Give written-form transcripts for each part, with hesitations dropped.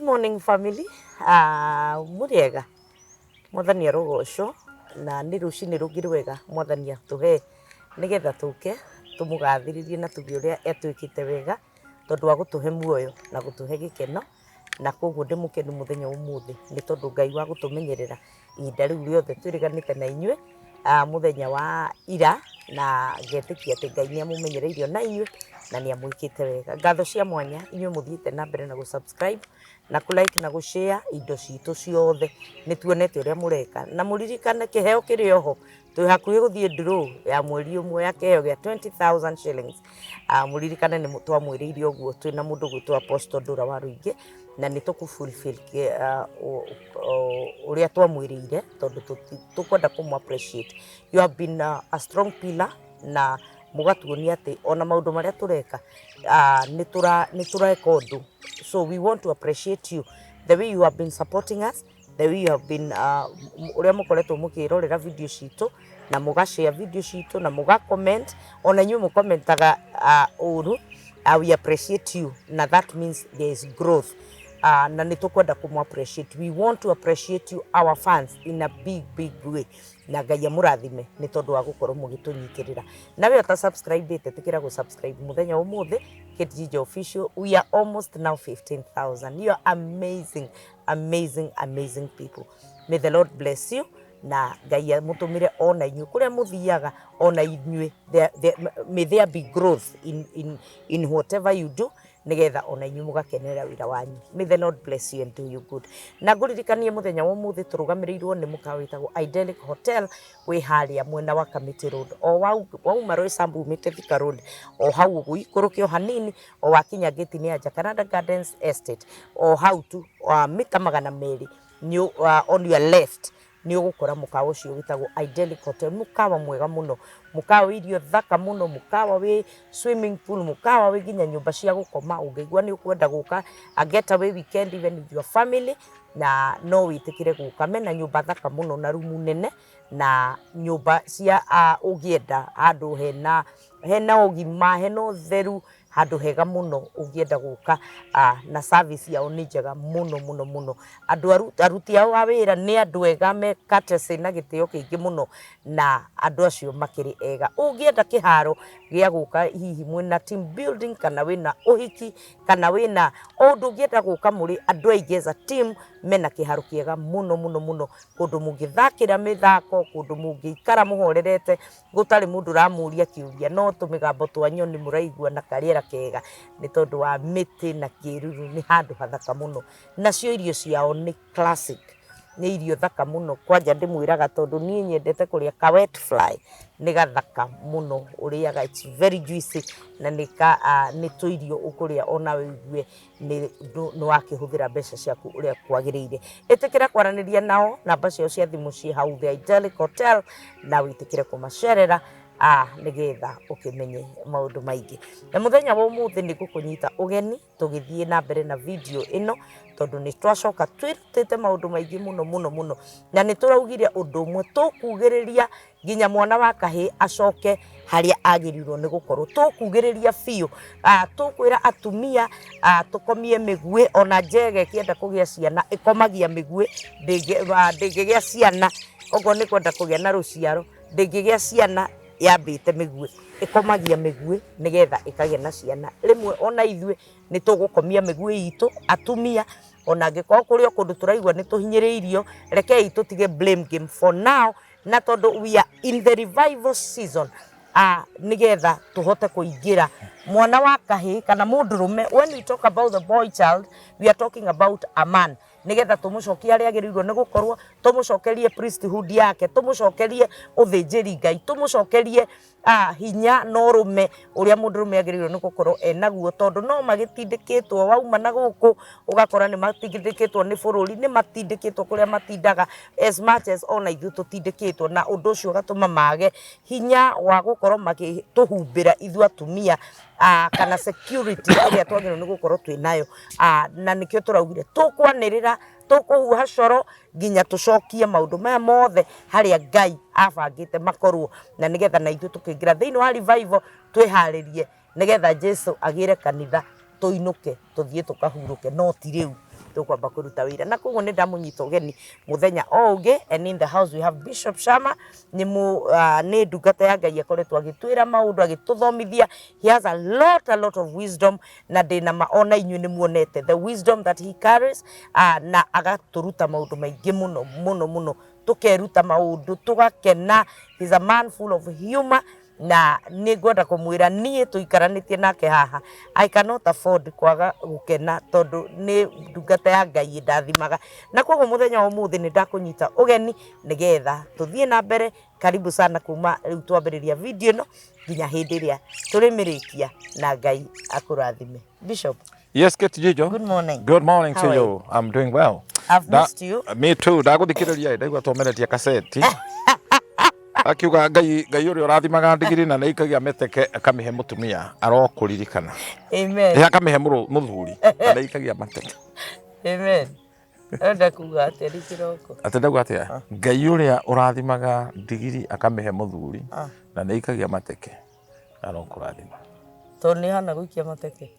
Good morning family. Muriega. Mwathani arogocwo na ni rucini rungi rwega mwathani atuhe nigetha tuke tumugathiririe na tuge uria etwikite wega tondu wa gutuhe muoyo na gutuhe gikeno na koguo ndimukenu muthenya umuthi ni tondu Ngai wa gutumenyerera ihinda riu riothe twiriganite na inyue muthenya wa ira na ngetikia ati Ngai ni amumenyereirio na inyue na ni amwikite wega. Ngatho cia mwanya inyue muthiite na mbere na subscribe na like na share indo citu ciothe ni tuonete uria mureka na muririkane kiheo kiri oho twi hakuhi guthie draw ya mweri umwe ya kiheo gia 20,000 shillings. Muririkane ni twamwiriire uguo twina mundu gwitwa Apostle Ndura wa Ruingi na ni tukufulfill uria twamwiriire tondu tukwenda kumu appreciate. You have been a strong pillar na mugatuonia ati ona maundu maria tureka ni tureka undu. So we want to appreciate you the way you have been supporting us, the way you have been uria mukoretwo mukirorera video citu na muga share video citu na muga comment ona nyu mukommentaga uru. We appreciate you na that means there is growth. Na nitukwenda kumu appreciate. We want to appreciate you our fans in a big way. Na Ngai amurathime ni tondu wa gukorwo mugitunyikirira. Nawe uta subscribe tikira go subscribe muthenya umuthi Katejijo official. We are almost now 15,000. You are amazing people. May the Lord bless you na Ngai mutumire ona inyu kuria muthiaga ona inyue. May there be growth in whatever you do nigetha ona inyu mugakenerera wira wanyu. May the Lord bless you and do you good. Na nguririkanie muthenya wa umuthi turugamirirwo ni mukawitagwo Theological Hotel wi haria mwena wa Kamiti Road o wauma Roysambu umite Thika Road o hau ugu ikuruke o hanini o wakinya gate ni ya Jacaranda Gardens Estate o hau tu mita 200 on your left ni ugukora mukawa ucio witagwo Theological Hotel. Mukawa mwega muno, mukawa irio thaka muno, mukawa wi swimming pool, mukawa wi ginya nyumba cia gukoma ungeigua ni ukwenda guka a getaway weekend even with your family na no witikire guka. Mena nyumba thaka muno na rumu nene na nyumba cia ugienda handu hena ugima hena utheru handu hega muno ungienda guka na service yao ni njega muno. Andu aruti ao a wira ni andu ega me courtesy na gitio kingi muno na andu acio makiri ega. Ungienda kiharo gia guka hihi mwina team building kana wina uhiki kana wina undu ungienda guka muri andu aige as a team mena kiharo kiega muno kundu mungithakira mithako kundu mungiikara muhorerete gutari mundu ramuria kiuria no tumigambo twanyu ni muraigua na kariera kega ni tondu wa miti na kiruru ni handu hathaka muno nacio irio ciao ni classic ni irio thaka muno. Kwanja ndimwiraga tondu nie nyendete kuria ka wet fly ni gathaka muno uriaga it's very juicy na ni tuirio ukuria ona wigue ni wakihuthira mbeca ciaku uria kwagiriire. Itikira kwaraniria nao namba cio cia thimu ci hau the Theological Hotel na witikire kumacerera nigetha ukimenye maundu maingi. Na muthenya wa umuthi ni gukunyita ugeni tugithie na mbere na video ino tondu ni twacoka twirutite maundu maingi muno na ni turaugiria undu umwe tukugiriria ginya mwana wa kahi acoke haria agirirwo ni gukorwo tukugiriria biu. Tukwira atumia tukomie migwe ona njege kienda kugia ciana ikomagia migwe ndingigia ciana ogo ni kwenda kugia na ruciaro ndingigia ciana yambite migwe ikomagia migwe nigetha ikagia na ciana. Rimwe ona ithue ni tugukomia migwe itu atumia ona ngiko kuri okundu turaigwa ni tuhinyiriirio rekei tutige blame game for now na tondu we are in the revival season nigetha tuhote kuingira mwana wa kahi kana mundurume. When we talk about the boy child we are talking about a man nigetha tumucokia ari agirirwo ni gukorwo tumucokerie priesthood yake tumucokerie uthinjiri Ngai tumucokerie hinya no rume uria mundurume agirirwo ni gukorwo enaguo tondu no magitindikitwo wauma na guku ugakora ni matindikitwo ni bururi ni matindikitwo kuria matindaga as much as ona ithu tutindikitwo na undu ucio gatuma mage hinya wa gukorwo magituhumbira ithu atumia kana security iria twagirwo ni gukorwo twinayo na nikio turaugire tukwanirira tukuhuha coro ginya tucokie maundu maya mothe haria Ngai abangite makorwo na nigetha na ithu tukingira thiini wa revival twiharirie nigetha Jesu agire kanitha tuinuke tuthie tukahuruke no ti riu tukwamba kuruta wira na koguo ni ndamunyita ugeni muthenya onge. And in the house we have Bishop Shama ni ndungata ya Ngai akoretwo agitwira maundu agituthomithia. He has a lot of wisdom na ndina maona inyuĩ ni muonete the wisdom that he carries, na agaturuta maundu maingi muno tukeruta maundu tugakena. He's a man full of humor na ni ngwenda kumwira nie tuikaranitie nake haha I cannot afford kwaga gukena tondu ni ndungata ya Ngai ndathimaga na koguo muthenya umuthi ni ndakunyita ugeni nigetha tuthie na mbere. Karibu sana kuma riu twambiriria video no nginya hindi iria turimirikia na Ngai akurathime. Bishop. Yes, Katejijo. Good morning. Good morning to you. I'm doing well. I've missed you. Me too. Ndaguthikiriria ndaigua tomeretia kaseti. Akiuga Ngai uri urathimaga ndigiri na naikagia meteke akamihe mutumia arokuririkana. Amen. Akamihe muthuri na naikagia mateke. Amen. Enda kuga ateri kiroko. Atenda atia Ngai uri urathimaga ndigiri akamihe muthuri na naikagia mateke arokurathima. Toni hana guikia mateke.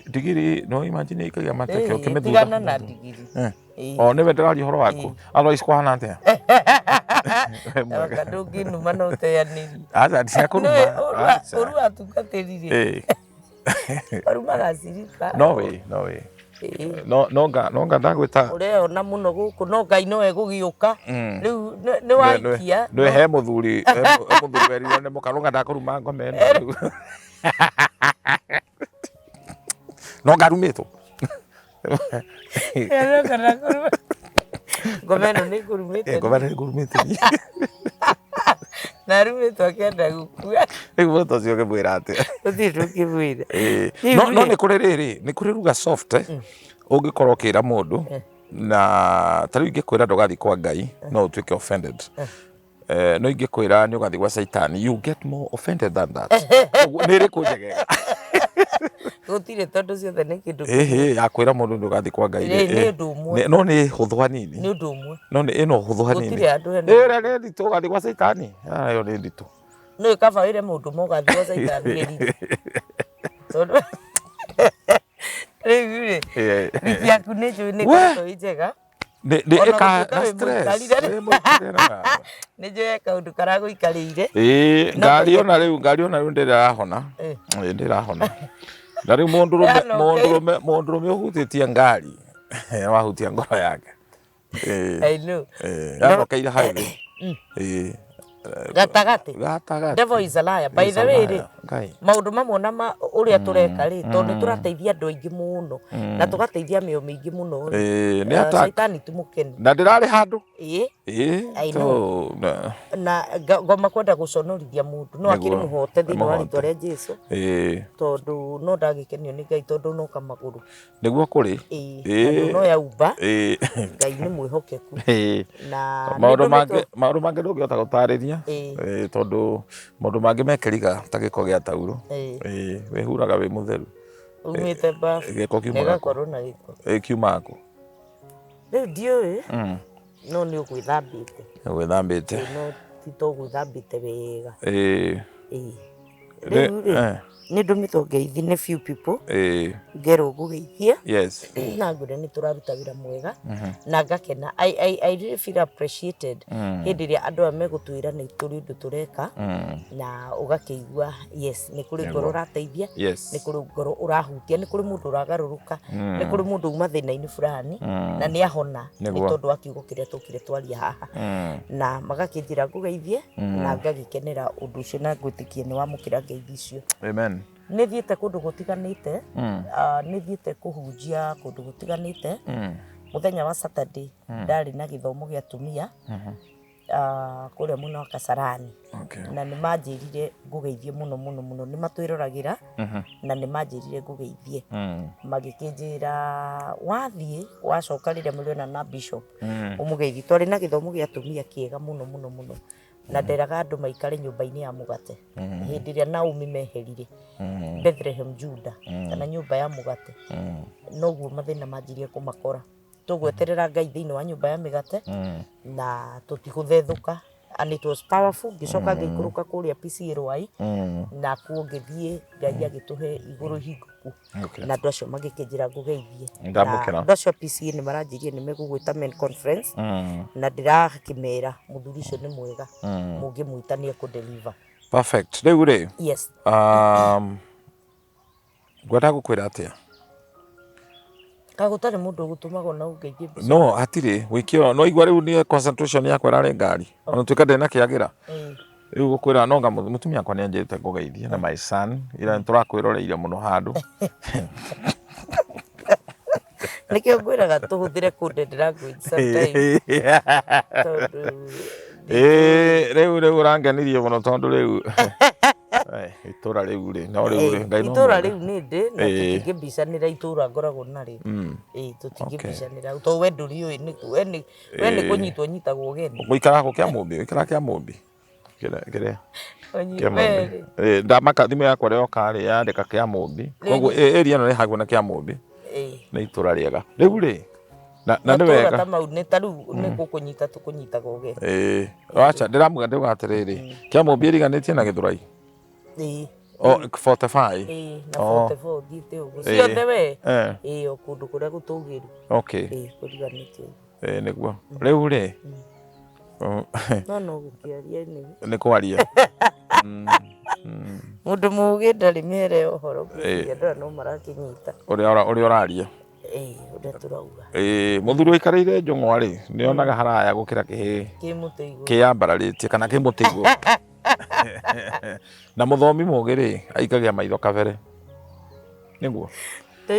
Ndigiri no imagine ikagia mateke ukimethura. Tigana na ndigiri. O niwe ndari horo waku. Otherwise kwa hana atia. Ndungi numa no teaniri. Aza ndisia kuruma. Uru atukatirire. Aruma gacirika. No way. No ndagwita. Ureona muno guku no Ngai no egugiuka. Riu ni waikia. No he muthuri weri ne mukarunga ndakuruma ngome no. No garumeto. Era kana kuruma. Gomeno ni kurumete. Gomeno ni kurumete. Narumeto akenda gukua. Ego to sio ke mwira ate. Utiro ke mwira. No ni kuri riri, ni kuri ruga soft ungikorwo kira mundu na tari ingikwira ndogathi kwa Ngai no utwike offended. No ingikwira ni ugathi kwa Satan, you get more offended than that. Niri kujegega. Gutire tondu ciothe ni kindu. Akwira mundu ndogathi kwa Ngai. Ni ndumwe. No ni huthwa nini. Ni ndumwe. No ni ino huthwa nini. Gutire andu hena. Ni nditu ugathi kwa Satan. Ayo ni nditu. No ikabaire mundu mogathi kwa Satan ri. Tondu Rĩu yaku nĩ kato ijega nĩ eka na stress nĩ njoya kaũndũ karagũikarĩire ngari ona rĩu ndĩrahona ndĩrahona na rĩu mũndũrũme ũhutĩtie ngari wahutia ngoro yake I know yarokeire harĩ gatagati devil is a liar by the way maundu mamwe na uria tureka ri tondu turateithia andu aingi muno na tugateithia mĩo mĩingĩ muno ni Satan timukeni na ndirari handu I know na ngoma kwenda guconorithia mundu no akiri muhote thini wa rĩtwa rĩa Jesu tondu no ndagikenio ni Ngai tondu no kamaguru niguo kuri no ya umba Ngai ni mwihokeku na maundu mangi ndungihota gutariria tondu maundu mangi mekiriga ta giko gia tauro wihuraga wi mutheru umite bafu giko kiuma korona giko kiumako riu ndioi no ni ugwithambite no tito gwithambite wega ni ndumito ngeithi ni few people ngero gugeithia yes na ngure ni turaruta wira mwega na ngakena I really feel appreciated hindi ria andu amegutwira ni turi undu tureka na ugakeigua yes ni kuri ngoro rateithia ni kuri ngoro urahutia ni kuri mundu uragaruruka ni kuri mundu uma thina-ini fulani na ni ahona ni tondu akiugo kiria tukire twaria haha na magakinjira ngugeithie na ngagikenera undu ucio na ngwitikie ni wamukira ngeithi icio amen nĩ thiĩte kũndũ gũtiganĩte nĩ thiĩte kũhunjia kũndũ gũtiganĩte mũthenya wa Saturday ndarĩ na gĩthomo gĩa atumia kũrĩa mwena wa Kasarani na nĩ manjĩrire ngũgeithie mũno nĩ matwĩroragĩra na nĩ manjĩrire ngũgeithie magĩkĩnjĩra wathiĩ wacoka rĩrĩa mũrĩona na Bishop ũmũgeithi twarĩ na gĩthomo gĩa atumia kĩega mũno na nderaga andu maikare nyumba-ini ya mugate hindi ria Naomi meherire Bethlehem Juda kana nyumba ya mugate noguo mathina manjirie kumakora tugweterera Ngai thiini wa nyumba ya migate na tutiguthethuka and it was powerful gicoka ngikuruka kuria PCRY na kuo ngithie Ngai agituhe iguru hingo guku na andũ acio magĩkĩnjĩra ngũgeithie Ndamũkĩra. andũ acio PCA nĩ maranjĩrire nĩ megũgwĩta men conference na ndĩrakĩmera mũthuri ũcio nĩ mwega mũngĩmwĩta nĩ ekũdeliver. Perfect. Rĩu rĩ Yes. ngwenda gũkwĩra atĩa? Gũtarĩ mũndũ ũgũtũmagwo na ũngeithie mbica. No hatirĩ wĩkĩo no igua rĩu nĩ concentration yakwa ĩrarĩ ngari ona tuĩka ndĩna kĩagĩra rĩu gũkwĩra no mũtumia akwa nĩ anjĩte ngũgeithie na my son ira tũrakwĩroreire mũno handũ nĩkĩo ngwĩraga tũhũthĩre coded language sometimes. Rĩu ũrangenirie mũno tondũ rĩu itũra rĩu rĩ no rĩu rĩ Ngai no itũra rĩu nĩ ndĩ na tũtingĩmbicanĩra itũra ngoragwo narĩ tũtingĩmbicanĩra tondũ we ndũriũĩ we nĩ kũnyitwo nyitagwo ũgeni. Gũikara gũ kĩa mũmbi gũikara kĩa mũmbi ndamaka thimũ yakwa rĩo karĩ yandĩka kĩa mũmbi koguo area ĩno nĩ hakuhĩ na kĩa mũmbi nĩ itũra rĩega rĩu rĩ na nĩ wega ta mau nĩ ta rĩu nĩ gũkũnyita tũkũnyitaga ũgeni. Acha ndĩramuga ndĩuga atĩrĩrĩ kĩa mũmbi ĩriganĩtie na Gĩthũrai 45 na 44 thiĩte ũguo ciothe we o kũndũ kũrĩa gũtũgĩru kũriganĩtie nĩguo rĩu rĩ no gũkĩaria nĩ kwaria mũndũ mũgĩ ndarĩ mĩere ũhoro andũ no marakĩnyita ũrĩa ũraria ũrĩa tũrauga mũthuri ũikarĩire njũng'wa rĩ nĩonaga haraya gũkĩra kĩhĩ kĩyambararĩtie kana kĩ mũtĩ igũrũ na mũthomi mũgĩ rĩ aikagia maitho kabere nĩguo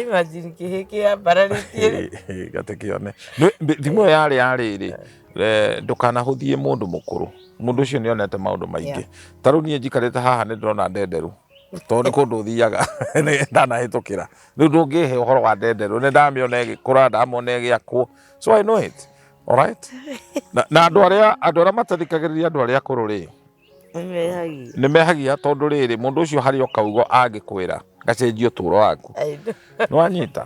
imagine kĩhĩ kĩyambararĩtie gatikĩone thimũ ĩyo yarĩ ndũkanahũthie mũndũ mũkũrũ mũndũ ũcio nĩonete maũndũ maingĩ ta rĩu niĩ njikarĩte haha nĩ ndĩrona ndenderũ tondũ nĩ kũndũ ũthiaga ndanahĩtũkĩra rĩu ndũngĩhe ũhoro wa ndenderũ nĩ ndamĩona ĩgĩkũra ndamona ĩgĩakwo so I know it alright na andũ arĩa matathikagĩrĩria andũ arĩa akũrũ rĩ nĩ mehagia tondũ rĩrĩ mũndũ ũcio harĩa ũkaugwo angĩkwĩra gacenjia ũtũũro waku nĩwanyita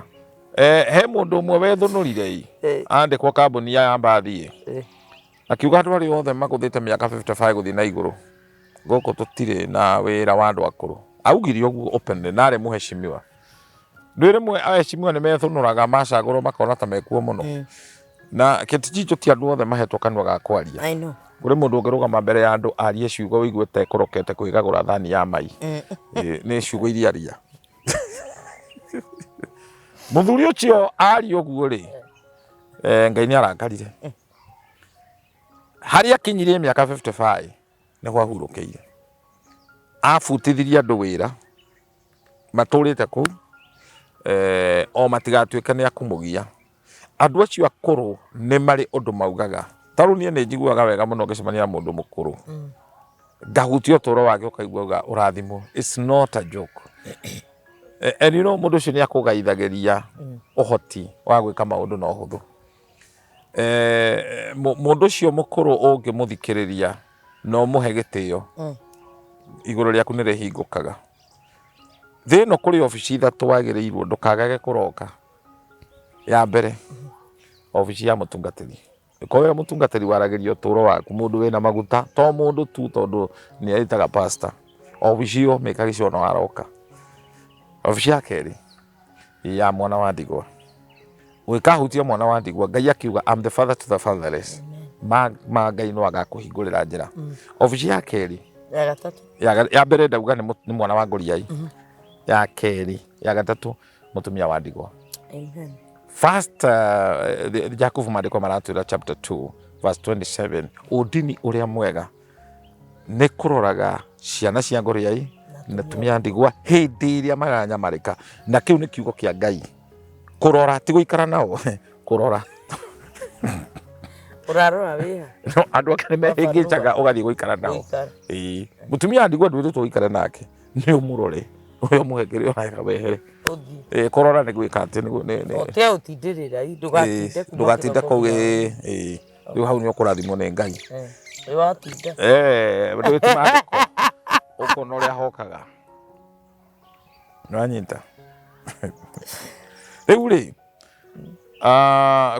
he mũndũ ũmwe wethũnũrire andĩkwo kambuni ya mbathi akiuga andũ arĩa othe magũthĩte mĩaka 55 gũthiĩ na igũrũ gũkũ tũtirĩ na wĩra wa andũ akũrũ augire ũguo openly na arĩ mũheshimiwa ndwĩ rĩmwe aheshimiwa nĩ methũnũraga macagũrwo makona ta mekuo mũno na katejijo ti andũ othe mahetwo kanua ga kwaria kũrĩ mũndũ ũngĩrũgama mbere ya andũ arie ciugo wĩiguĩte kũrokete kwĩgagũra thani ya mai nĩ ciugo iria ria mũthuri ũcio ari ũguo rĩ Ngai nĩ arakarire harĩa kinyirie mĩaka 55 nĩ gwahurũkĩire abutithirie andũ wĩra matũrĩte kũu o matigatuĩke nĩ akũmũgia andũ acio akũrũ nĩ marĩ ũndũ maugaga ta rĩu niĩ nĩ njiguaga wega mũno ngĩcemania na mũndũ mũkũrũ ngahutia ũtũũro wake ũkaigua ũrathimwo it's not a joke and you know mũndũ ũcio nĩ akũgaithagĩria ũhoti wa gwĩka maũndũ na ũhũthũ mũndũ ũcio mũkũrũ ũngĩmũthikĩrĩria no mũhe gĩtĩo igũrũ rĩaku nĩ rĩhingũkaga thĩno kũrĩ obici ithatũ wagĩrĩirwo ndũkagage kũroka ya mbere obici ya mũtungatĩri kwĩra mũtungatĩri waragĩria ũtũũro waku mũndũ wĩna maguta to mũndũ tu tondũ nĩ aitaga pastor obici ĩyo mĩka gĩciona waroka obici ya kerĩ ya mwana wa ndigwa wĩkahutia mwana wa ndigwa Ngai akiuga I'm the father to the fatherless Ngai no agakũhingũrĩra njĩra obici ya kerĩ ya gatatũ ya mbere ndauga nĩ mwana wa ngoriai ya kerĩ ya gatatũ mũtumia wa ndigwa amen. First Jakubu maandĩko maratwĩra chapter 2 verse 27 ũndini ũrĩa mwega nĩ kũroraga ciana cia ngoriai na tumia ndigwa hĩndĩ ĩrĩa maranyamarĩka na kĩu nĩ kiugo kĩa Ngai kũrora ti gũikara nao kũrora ũrarora wĩha no andũ ake nĩ mehĩngĩcaga ũgathiĩ gũikara nao mũtumia ndigwa ndwĩrĩtwo ũikare nake nĩ ũmũrore ũyũ mũhengere ũrahera wehere kũrora nĩ gwĩka atĩ nĩ ũtindĩrĩra ndũgatinde kũu rĩu hau nĩ ũkũrathimwo nĩ Ngai watinda ndwĩtimandĩko ũkona ũrĩa hokaga nĩwanyita rĩu rĩ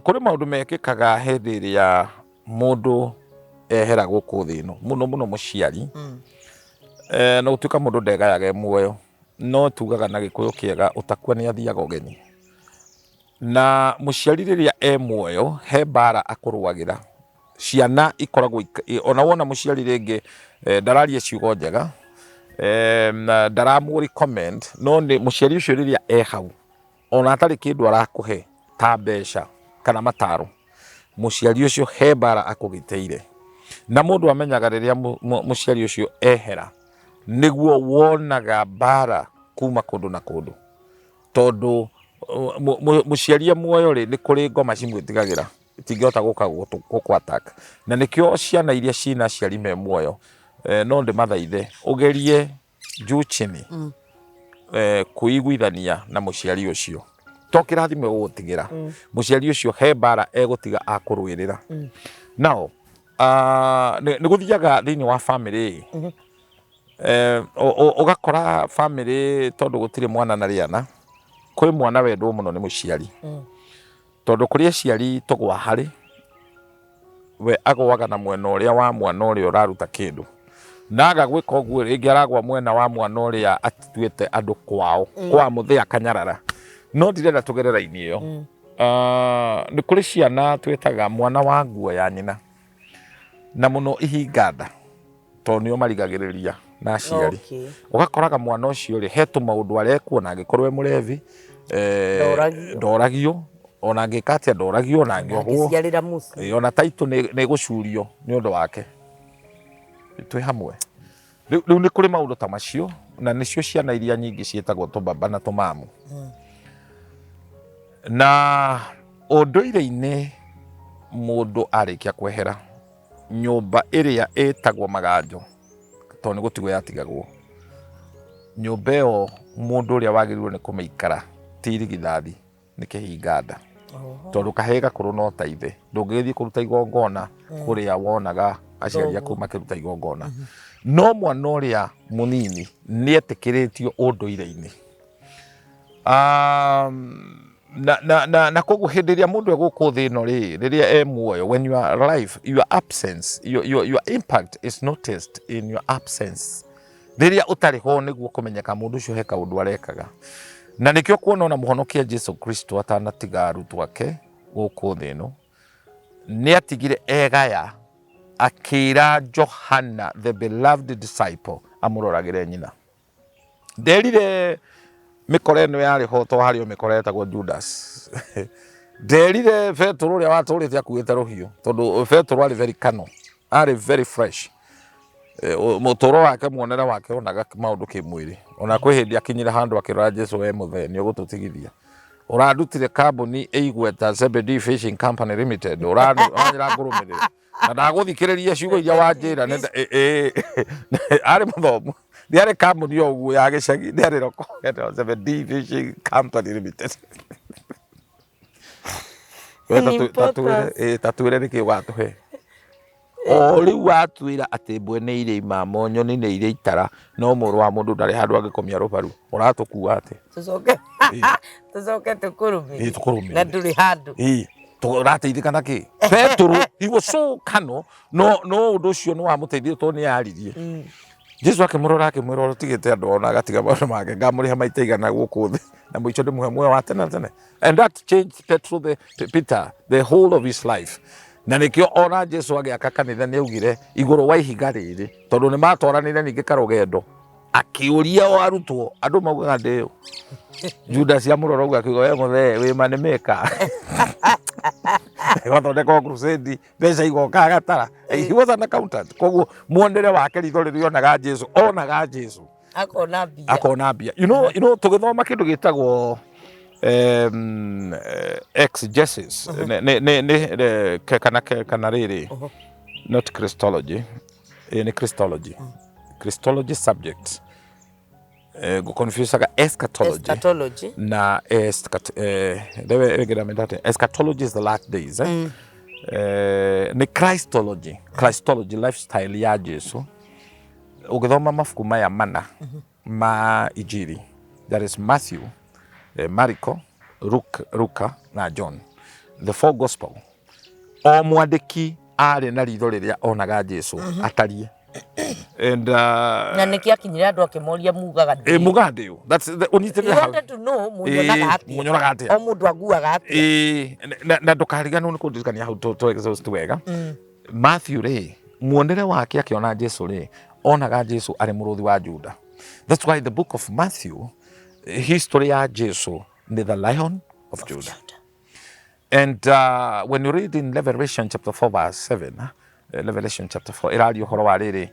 kũrĩ maũndũ mekĩkaga hĩndĩ ĩrĩa mũndũ ehera gũkũ thĩ ĩno mũno mũno mũciari na gũtuĩka mũndũ ndegayaga muoyo no tugaga na Gikuyu kiega utakua ni athiaga ũgeni. Na mũciari rĩrĩa muoyo he mbara akũrũagĩra ciana ikoragwo ona wona mũciari rĩngĩ ndararia ciugo njega na ndaramũ recommend no nĩ mũciari ũcio rĩrĩa hau ona atarĩ kĩndũ arakũhe ta mbeca kana mataro mũciari ũcio he mbara akũgĩteire na mũndũ amenyaga rĩrĩa mũciari ũcio ehera nĩguo wonaga mbara kuma kũndũ na kũndũ tondũ mũciari muoyo rĩ nĩ kũrĩ ngoma cimwĩtigagĩra itingĩhota gũkũ attack na nĩkĩo ciana iria cina ciari me muoyo no ndĩmathaithe ũgerie juu chini kuiguithania na mũciari ũcio to kĩrathimo gũgũtigĩra mũciari ũcio he mbara egũtiga akũrũĩrĩra nao nĩ gũthiaga thĩinĩ wa family ũgakora family tondũ gũtirĩ mwana na rĩana kwĩ mwana wendwo mũno nĩ mũciari tondũ kũrĩ aciari tũgwa harĩ we agwaga na mwena ũrĩa wa mwana ũrĩa ũraruta kĩndũ naga gwĩka ũguo rĩngĩ aragwa mwena wa mwana ũrĩa atituĩte andũ kwao kwa mũthĩa kanyarara no ndirenda tũgerera ini ĩyo nĩ kũrĩ ciana twĩtaga mwana wa nguo ya nyina na mũno ihinganda tondũ nĩo marigagĩrĩria na aciari ũgakoraga mwana ũcio rĩ he tũmaũndũ arekwo na angĩkorwo e mũrevi ndoragio ona angĩka atĩa ndoragio na angĩohwo ona taitũ nĩ gũcurio nĩ ũndũ wake twĩ hamwe rĩu nĩ kũrĩ maũndũ ta macio na nĩcio ciana iria nyingĩ ciĩtagwo tũbaba na tũmamu na ũndũire-inĩ mũndũ arĩkia kwehera nyũmba ĩrĩa ĩtagwo maganjo tondũ nĩ gũtigwo yatigagwo nyũmba ĩyo mũndũ ũrĩa wagĩrĩirwo nĩ kũmĩikara ti irigithathi nĩ kĩhinganda tondũ kahĩĩ gakũrũ no ta ithe ndũngĩgĩthiĩ kũruta igongona kũrĩa wonaga aciari aku makĩruta igongona no mwana ũrĩa mũnini nĩ etĩkĩrĩtio ũndũire-inĩ na koguo hĩndĩ ĩrĩa mũndũ egũkũ thĩ ĩno rĩ rĩrĩa muoyo when you are alive your absence your impact is noticed in your absence rĩrĩa ũtarĩ ho nĩguo kũmenyeka mũndũ ũcio he kaũndũ arekaga na nĩkĩo kuona ona mũhonokia Jesu Kristo atanatiga arutwo ake gũkũ thĩ ĩno nĩ atigire egaya akĩra Johana the beloved disciple amũroragĩre nyina nderire mĩkora ĩno yarĩ ho to harĩ o mĩkora etagwo Judas nderire Petro ũrĩa watũrĩte akuĩte rũhiũ tondũ Petro arĩ very cano arĩ very fresh mũtũro wake muonere wake onaga maũndũ kĩmwĩrĩ ona kwĩ hĩndĩ akinyire handũ akĩrora Jesu we mũthee nĩ ũgũtũtigithia ũrandutire kambuni ĩigweta Zebedee Fishing Company Limited ũranjĩra ngũrũmĩrĩre na ndagũthikĩrĩria ciugo iria wanjĩra arĩ mũthomu ndiarĩ kambuni o ũguo ya gĩcagi ndiarĩ roko Zebedee Fishing Company Limited tatwĩre nĩkĩ watũhe o rĩu watuĩra atĩ mbwe nĩ irĩ imamo nyoni nĩ irĩ itara no mũrũ wa mũndũ ndarĩ handũ angĩkomia rũbaru ũratũkua atĩ tũcoke tũkũrũmĩre na ndũrĩ handũ tũrateithĩka na kĩ Petro he was so cano no ũndũ ũcio nĩ wamũteithia tondũ nĩ yaririe Jesu akĩmũrora akĩmwĩra ũtigĩte andũ ona agatiga maũndũ make ngamũrĩha maita igana gũkũ thĩ na mũico ndĩmũhe muoyo wa tene tene and that changed Peter the whole of his life na nĩkĩo ona Jesu agĩaka kanitha nĩ augire igũrũ wa ihiga rĩrĩ tondũ nĩ matwaranĩire ningĩ karũgendo akĩũria o arutwo andũ maugaga ndĩyo Judas amũrora ũguo akiuga we mũthee wĩ manĩmĩka gwathondeka crusade mbeca igoka gatara he was an accountant koguo muonere wake ritho rĩrĩa onaga Jesu akona mbia you know tũgĩthoma kĩndũ gĩtagwo exegesis kana rĩrĩ not Christology ni Christology subjects go confusaga eschatology na eschatology is the last days ni Christology lifestyle ya Jesu ugithoma mafuku maya mana ma injili that is Matthew, Marko, Luka na John, the four gospel o mwandĩki arĩ na ritho rĩrĩa onaga Jesu atarie And na niki akinyira andu akimoria mugaga mugaga you. That's the only thing. You wanted to know munyonaga atia. O mundu aguaga atia. Na ndukariganu ni kundirikania hau to exhaust wega. Matthew ri muonere wake akiona Jesu ri onaga Jesu ari muruthi wa Juda. That's why the book of Matthew, history ya Jesu ni the Lion of Judah. And when you read in Revelation chapter 4 verse 7, Revelation chapter 4, irario horo wa riri,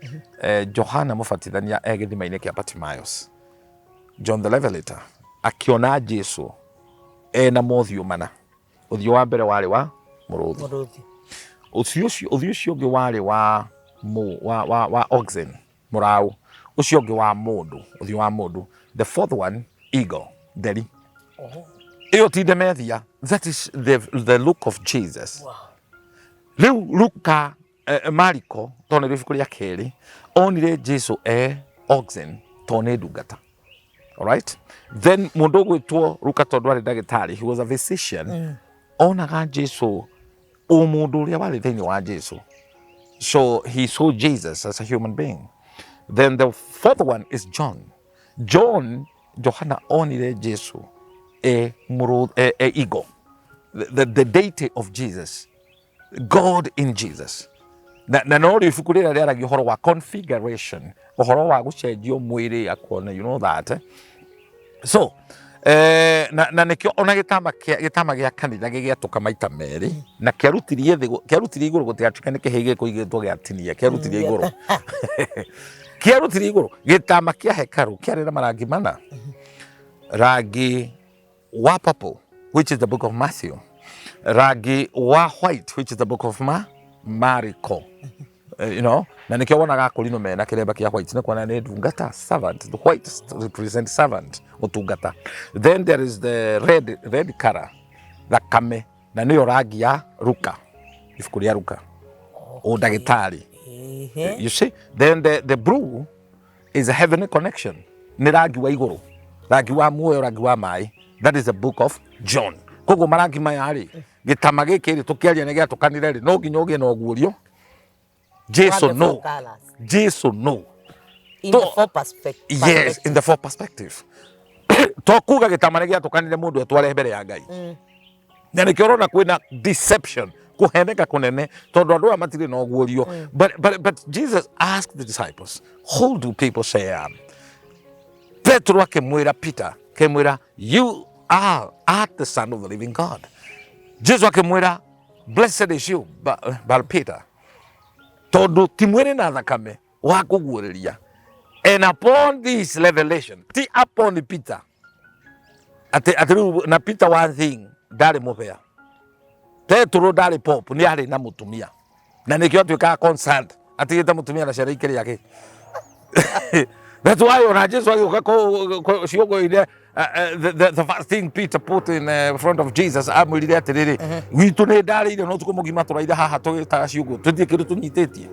Johana mubatithania githima-ini kia Bartimaeus. John the Revelator akiona Jesu na mothiũ mana. Ũthiũ wa mbere warĩ wa mũrũthi. Ũthiũ ũcio ũngĩ warĩ wa oxen, mũraũ. Ũcio ũngĩ wa mũndũ, ũthiũ wa mũndũ. The fourth one, eagle, nderi. Iyo ti ndemethia. That is the look of Jesus. Wow. Riu Luka Mariko tone ibuku ria keri onire Jesu oxen tone ndungata. All right? Then mundu gwitwo Luka tondu ari ndagitari, he was a physician. Onaga Jesu o mundu uria wari thiini wa Jesu. So he saw Jesus as a human being. Then the fourth one is John. Johana onire Jesu eagle. The deity of Jesus. God in Jesus. Na no ibuku rira riaragia uhoro wa configuration, uhoro wa gucenjio mwiri akuona, you know that. So na nikio ona gitama gia kanitha gigiatuka maita meri na kiarutirie iguru gutigatukane kihige kuigitwo giatinia kiarutirie iguru kiarutirie iguru gitama kia hekaru kiari na marangi mana. Rangi wa purple, which is the book of Matthew. Rangi wa white, which is the book of Mariko. You know, na nikio wonaga kulino mena kiremba kia white na kwana ni ndungata, servant. The white represents servant, utungata. Then there is the red color, the kame, na niyo rangi ya Luka, ibuku ria Luka, o ndagitari. You see, then the blue is a heavenly connection. Ni rangi wa iguru, rangi wa muoyo, rangi wa mai. That is the book of John. Kogo marangi maya ri gitama giki ri tukiaria ni gia tukanire ri no nginya ugie no guurio Jesus no. Jesus no. In the four perspective. Yes, in the four perspective. To kuga gitama ni gia tukanire mundu etware mbere ya Ngai. Na ni kiorona kwina deception kuheneka kunene tondu andu amatire no guurio. But Jesus asked the disciples, who do people say I am? Petro akemwira Peter, kemwira, you are the Son of the living God. Jesus akemwira, blessed is you, but Peter. Tondu timwire na thakame wa kuguuriria. And upon this revelation, upon the Peter, na Peter one thing, ndari mubea. Petro ndari pop, ni ari na mutumia. Na nikio tuika concerned, atigita mutumia na sharikiri yake. That's why when Jesus the first thing Peter put in front of Jesus, amwirire atiriri, witu ni ndari no tukumugima turaida haha tugita ciugo tuthikiru tunyitetie.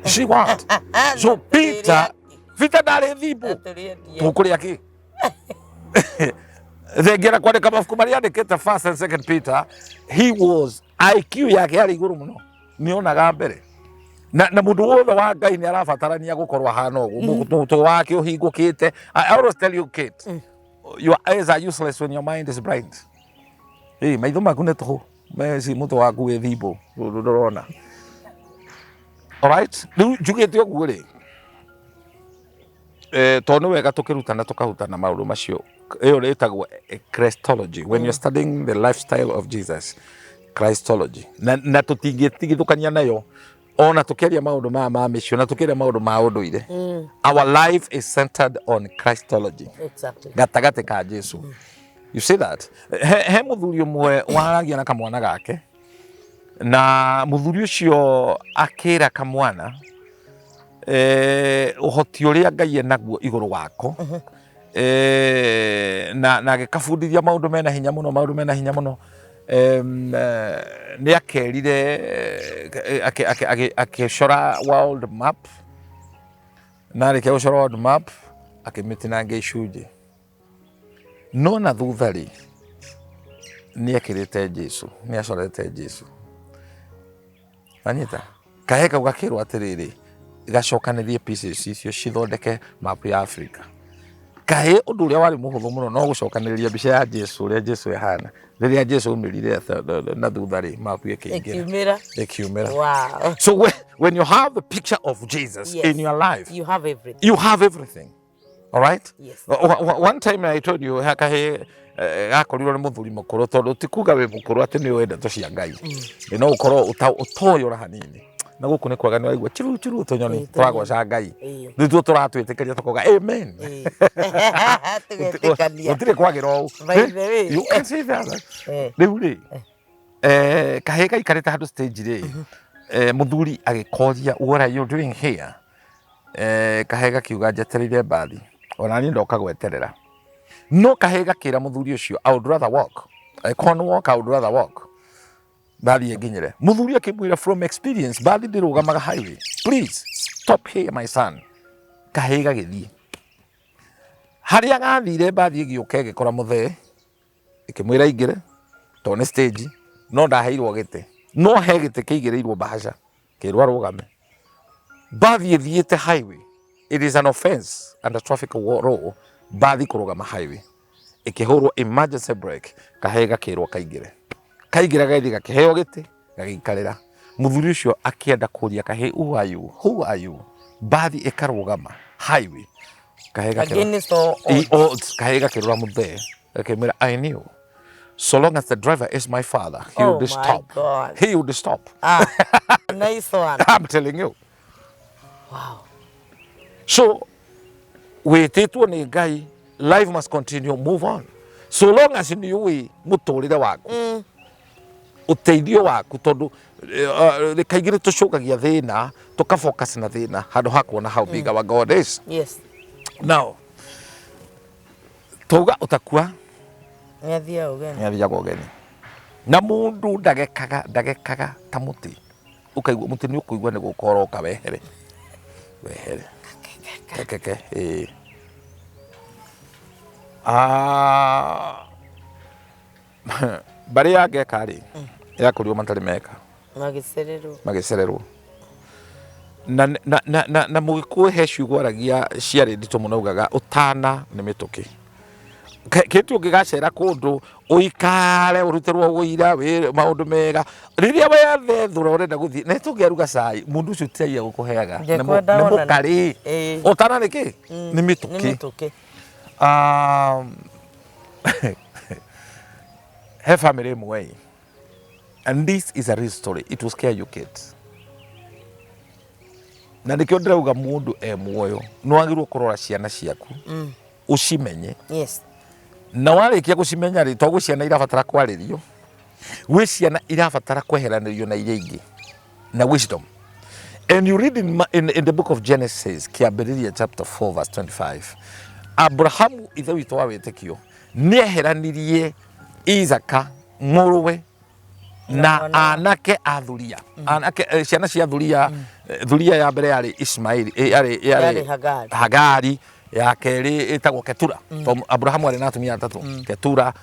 See what? So Peter ndari thibu tukuria ki. Thengera kwandika mabuku maria andikite 1st and 2nd Peter, he was IQ yake yari iguru muno. Nionaga mbere. Na mundu wothe wa Ngai ni arabatarania gukorwa hana uguo mutu wake uhingukite. I always tell you, kids, your eyes are useless when your mind is bright. Maitho maku ni tuhu meci mutu waku wi thibo ndurona. Alright, riu njugite uguo ri tondu wega tukirutana tukahutana maundu macio. Iyo retagwo Christology. When you're studying the lifestyle of Jesus, Christology. Na tutingithugithukania nayo ona tukiria maundu ma mission na tukiria maundu ma unduire. Our life is centered on Christology. Exactly. Gatagate ka Jesu. You see that? He muthuri umwe waragia na kamwana gake, na muthuri ucio akira kamwana uhoti uria Ngai enaguo iguru wako, na gikabundithia maundu mena hinya muno, ni akerire akicora world map, na arĩkia gũcora world map akĩmĩtinangia icunjĩ, no na thutha rĩ nĩ ekĩrĩte Jesu, nĩ acorete Jesu. Anyita kahe kau gakĩrwo atĩrĩrĩ, gacokanĩrie pieces icio cithondeke map ya Africa. Kaĩ ũndũ ũrĩa warĩ mũhũthũ mũno no gũcokanĩrĩria mbica ya Jesu ũrĩa Jesu ehana rĩrĩa Jesu oimĩrire na thutha-rĩ map ĩkĩumĩra. Wow. So when you have the picture of Jesus in your life, you have everything. You have everything. All right? Yes. One time I told you hakahe gakorirwo nĩ mũthuri mũkũrũ tondũ ti kuga wĩ mũkũrũ atĩ nĩ wenda cia Ngai. No ũkorwo ũtoyora hanini. Na gũkũ nĩ kwaga nĩ waigua chiru tũnyoni twagwaca Ngai. Nĩtuo tũratwĩtĩkĩria tũkoga amen. Gũtirĩ kwagĩra ũũ. You can say that. Rĩu-rĩ kahĩ gaikarĩte handũ stage-rĩ mũthuri agĩkoria what are you doing here? Kahĩ gakiuga njetereire mbathi ona niĩ ndoka gweterera. No kahĩ gakĩra mũthuri ũcio I would rather walk. I can't walk, I would rather walk. Mbathi ĩnginyĩre. Mũthuri akĩmwĩra from experience mbathi ndĩrũgamaga highway. Please stop here my son. Kahĩ gagĩthiĩ. Harĩa gathire mbathi ĩgĩũka ĩgĩkora mũthee ĩkĩmwĩra aingĩre tondũ nĩ stage no ndaheirwo gĩtĩ. No he gĩtĩ kĩigĩrĩirwo bahasha kĩrwo arũgame. Mbathi ĩthiĩte highway. It is an offense under traffic law mbathi kũrũgama highway. Ĩkĩhũrwo emergency brake kahĩ gakĩrwo kaingĩre. Kaingĩra gaithi gakĩheo gĩtĩ gagĩikarĩra. Mũthuri ũcio akĩenda kũria kahĩ who are you? Mbathi ĩkarũgama highway. Kahĩ gakĩrora mũthee akĩmwĩra I knew so long as the driver is my father he would stop. He would stop. Nice one. I'm telling you. Wow. So wĩtĩtwo nĩ Ngai, life must continue, move on. So long as nĩũĩ mũtũrĩre waku ũteithio waku tondũ kaingĩ nĩtũcũkagia thĩna tũka-focus na thĩna handũ ha kuona how big our God is. Yes. Now tauga ũtakua nĩathiaga ũgeni na mũndũ ndagekaga ta mũtĩ ũkaigua mũtĩ nĩ ũkũigua nĩ gũkoroka wehere keke mbarĩ ya ngeka-rĩ yakũrio matarĩ meka magĩcererwo na mũgĩkũyũ he ciugo aragia ciarĩ nditũ mũno augaga ũtana nĩ mĩtũkĩ. Kĩndũ ũngĩgacera kũndũ ũikare ũrutĩrwo ũira maũndũ mega rĩrĩa wethethũra ũrenda gũthiĩ nĩ tũngĩaruga cai mũndũ ũcio tiraia gũkũheaga nĩ mũkarĩ ũtana nĩ kĩ nĩ mĩtũkĩ. He family ĩmwe and this is a real story, it will scare you kids. Na nĩkĩo ndĩrauga mũndũ muoyo nĩwagĩrĩirwo kũrora ciana ciaku ũcimenye. Yes. Na warĩkia gũcimenya-rĩ to gwĩ ciana irabatara kwarĩrio, gwĩ ciana irabatara kweheranĩrio na iria ingĩ na wisdom. And you read in the book of Genesis kĩambĩrĩria chapter 4 verse 25, Abrahamu ithe witũ wa wĩtĩkio nĩeheranirie Isaka mũrũwe na anake a thuria. Anake ciana cia thuria ya mbere yarĩ Ismaili yarĩ Hagari, ya kerĩ ĩtagwo Ketura. Abrahamu arĩ na atumia atatũ, Ketura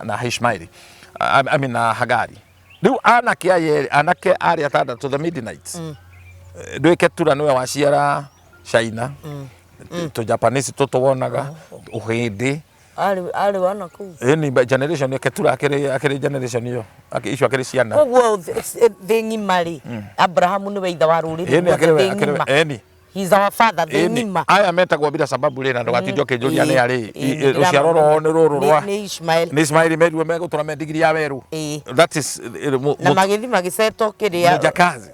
na Ishmaeli, I mean na Hagari. Rĩu anake arĩ atandatũ, the Midianites, ndũĩ Ketura nĩwe waciara China, tũ-Japanese tũtũwonaga ũhĩndĩ ari wana kuu ni generation ya Ketura akĩrĩ generation iyo icio akĩrĩ ciana koguo thĩ ng'ima-rĩ Abrahamu nĩwe ithe wa rũrĩrĩ rwothe. He's our father, thĩ ng'ima. Aya metagwo bila sababu rĩ na ndũgatinde ũkĩnjũria nĩ arĩ rũciaro rwao nĩ rũrũ rwa nĩ Ismaili meruo megũtũra me ndigiri ya werũ. That is na magĩthi magĩcetwo kĩrĩa Jakazi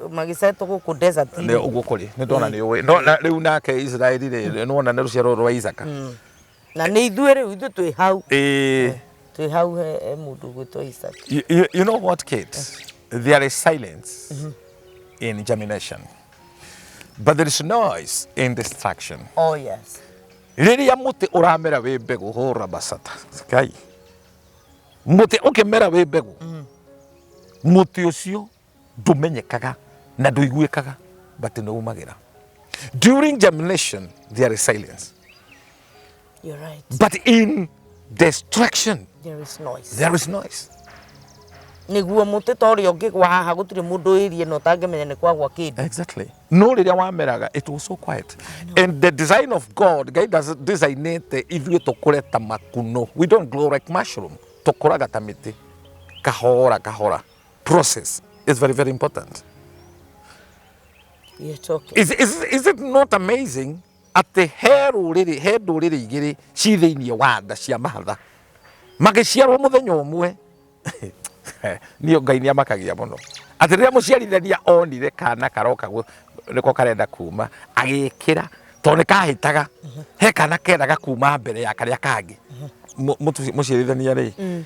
magĩcetwo gũkũ desert nĩ ũguo kũrĩ nĩ ndona nĩ ũĩ no rĩu nake Israeli rĩ nĩwona nĩ rũciaro rwa Isaka na nĩ ithuĩ rĩu twĩ hau twĩ hau he mũndũ gwĩtwo Isaka. You know what, kids? There is silence in germination, but there is noise in destruction. Oh yes. Rĩrĩa mũtĩ ũramera wĩ mbegũ hũra basata kai mũtĩ ũkĩmera wĩ mbegũ mũtĩ ũcio ndũmenyekaga na ndũiguĩkaga but nĩ umagĩra. During germination there is silence. You're right. But in destruction there is noise. There is noise. niguo muti ta uria ungigwa haha gutire mundu irie no tangemenya ni kwagwa kindu. Exactly. No riria wameraga, it was so quiet. And the design of God, God does designate ithuĩ tũkũre ta makuno. We don't grow like mushroom. Tũkũraga ta mĩtĩ. Kahora kahora. Process is very, very important. You're talking. Is it not amazing atĩ he ndũrĩrĩ igĩrĩ ci thĩinĩ wa nda cia mahatha magĩciarwo mũthenya ũmwe? Niĩ Ngai nĩamakagia mũno atĩ rĩrĩa mũciarithania onire kana karoka nĩko karenda kuma agĩkĩra tondũ nĩkahĩtaga he kana kendaga kuma mbere ya karĩa kangĩ mũciarithania rĩ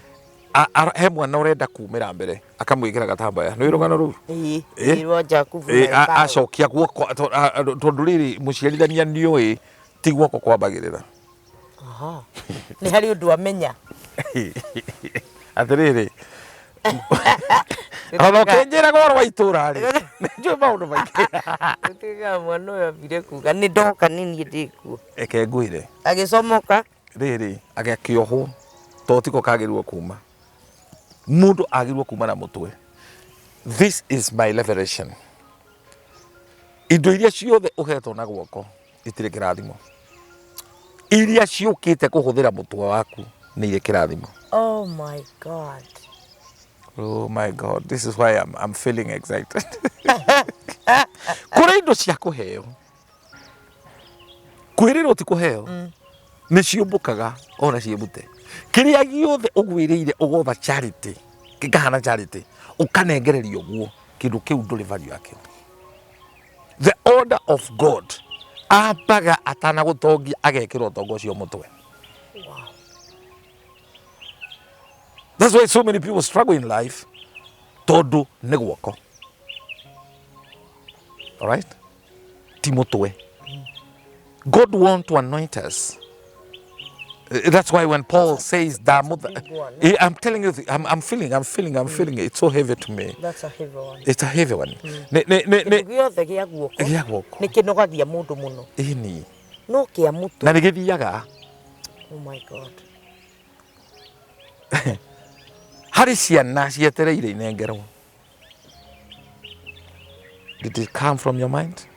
he mwana ũrenda kumĩra mbere akamwĩkĩra gatambaya nĩ rũgano rũu acokia guoko tondũ rĩrĩ mũciarithania nĩoĩ ti guoko kwambagĩrĩra. Nĩ harĩ ũndũ amenya atĩrĩrĩ ona ũkĩnjĩraga ũhoro wa itũũra rĩ nĩnjũĩ maũndũ maingĩ. Gũtiga mwana ũyũ ambire kuga nĩ ndoka nĩ niĩ ndĩkuo eke ngwĩre agĩcomoka rĩrĩ agakĩohwo tondũ tiko kagĩrĩirwo kuma. Mundu agirwo kuma na mutwe. This is my revelation. Indo iria ciothe uhetwo na guoko itirĩ kĩrathimo. Iria ciũkĩte kũhũthĩra mũtwe waku nĩ irĩ kĩrathimo. Oh my God. Oh my God. This is why I'm feeling excited. Kũrĩ indo cia kũheo. Kwĩrĩrwo ti kũheo. Nĩ ciũmbũkaga ona ciĩbute. Kĩrĩa gĩothe ũgwĩrĩire ũgotha charity kĩkahana charity ũkanengererio guo kĩndũ kĩu ndũrĩ value yakĩo. The order of God ambaga atanagũtongia agekĩra ũtonga ũcio mũtwe. That's why so many people struggle in life tondũ nĩ guoko. All right? Ti mũtwe. God wants to anoint us. That's why when Paul says that, I'm telling you, I'm feeling it. It's so heavy to me. That's a heavy one. It's a heavy one. Gĩothe gĩa guoko nĩ kĩnogagia mũndũ mũno. Ĩni. No kĩa mũtwe. Na nĩgĩthiaga. Oh my God. Harĩ ciana cietereire inengerwo. Did it come from your mind?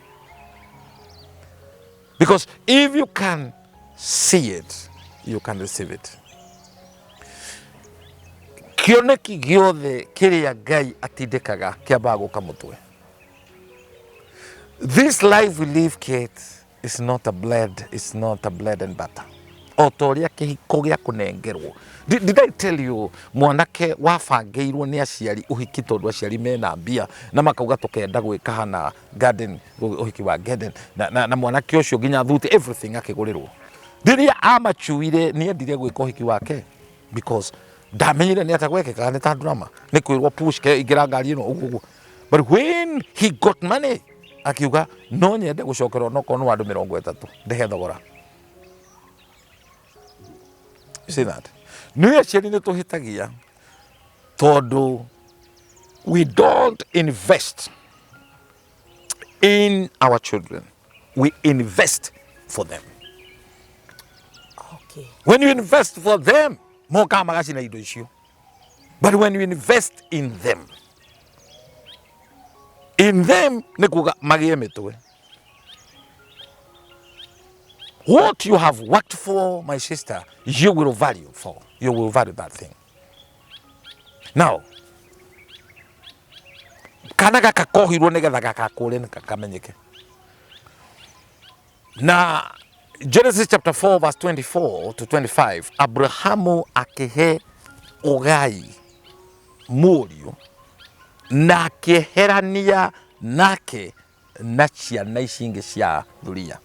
Because if you can see it, you can receive it. Kĩoneki gĩothe kĩrĩa Ngai atindĩkaga kĩambaga gũka mũtwe. This life we live, kids, is not a bread and butter. O ta ũrĩa kĩhiko gĩa kũnengerwo. Did I tell you mwanake wabangĩirwo nĩ aciari ũhiki tondũ aciari mena mbia na makauga tũkenda gwĩka hana garden ũhiki wa garden na mwanake ũcio nginya thuti everything akĩgũrĩrwo. Rĩrĩa amachuire nĩendire gwĩka ũhiki wake because ndamenyire nĩ atagwekĩkaga nĩ ta drama nĩ kwĩrwo push ke ingĩra ngari ĩno ũguo. But when he got money akiuga no nyende gũcokerwo no kono andũ 30 ndehe thogora. You see that? Nĩ aciari nĩ tũhĩtagia tondũ we don't invest in our children. We invest for them. Okay. When you invest for them, moka magacina indo icio. But when you invest in them nĩ kuga magĩe mĩtwe. What you have worked for, my sister, you will value for. You will value that thing. Now, kana gakakohirwo nĩgetha gakakũre kamenyeke. Na Genesis chapter 4 verse 24 to 25, Abrahamu akĩhe Ngai mũriũ na akĩherania nake na ciana ici ingĩ cia thuria.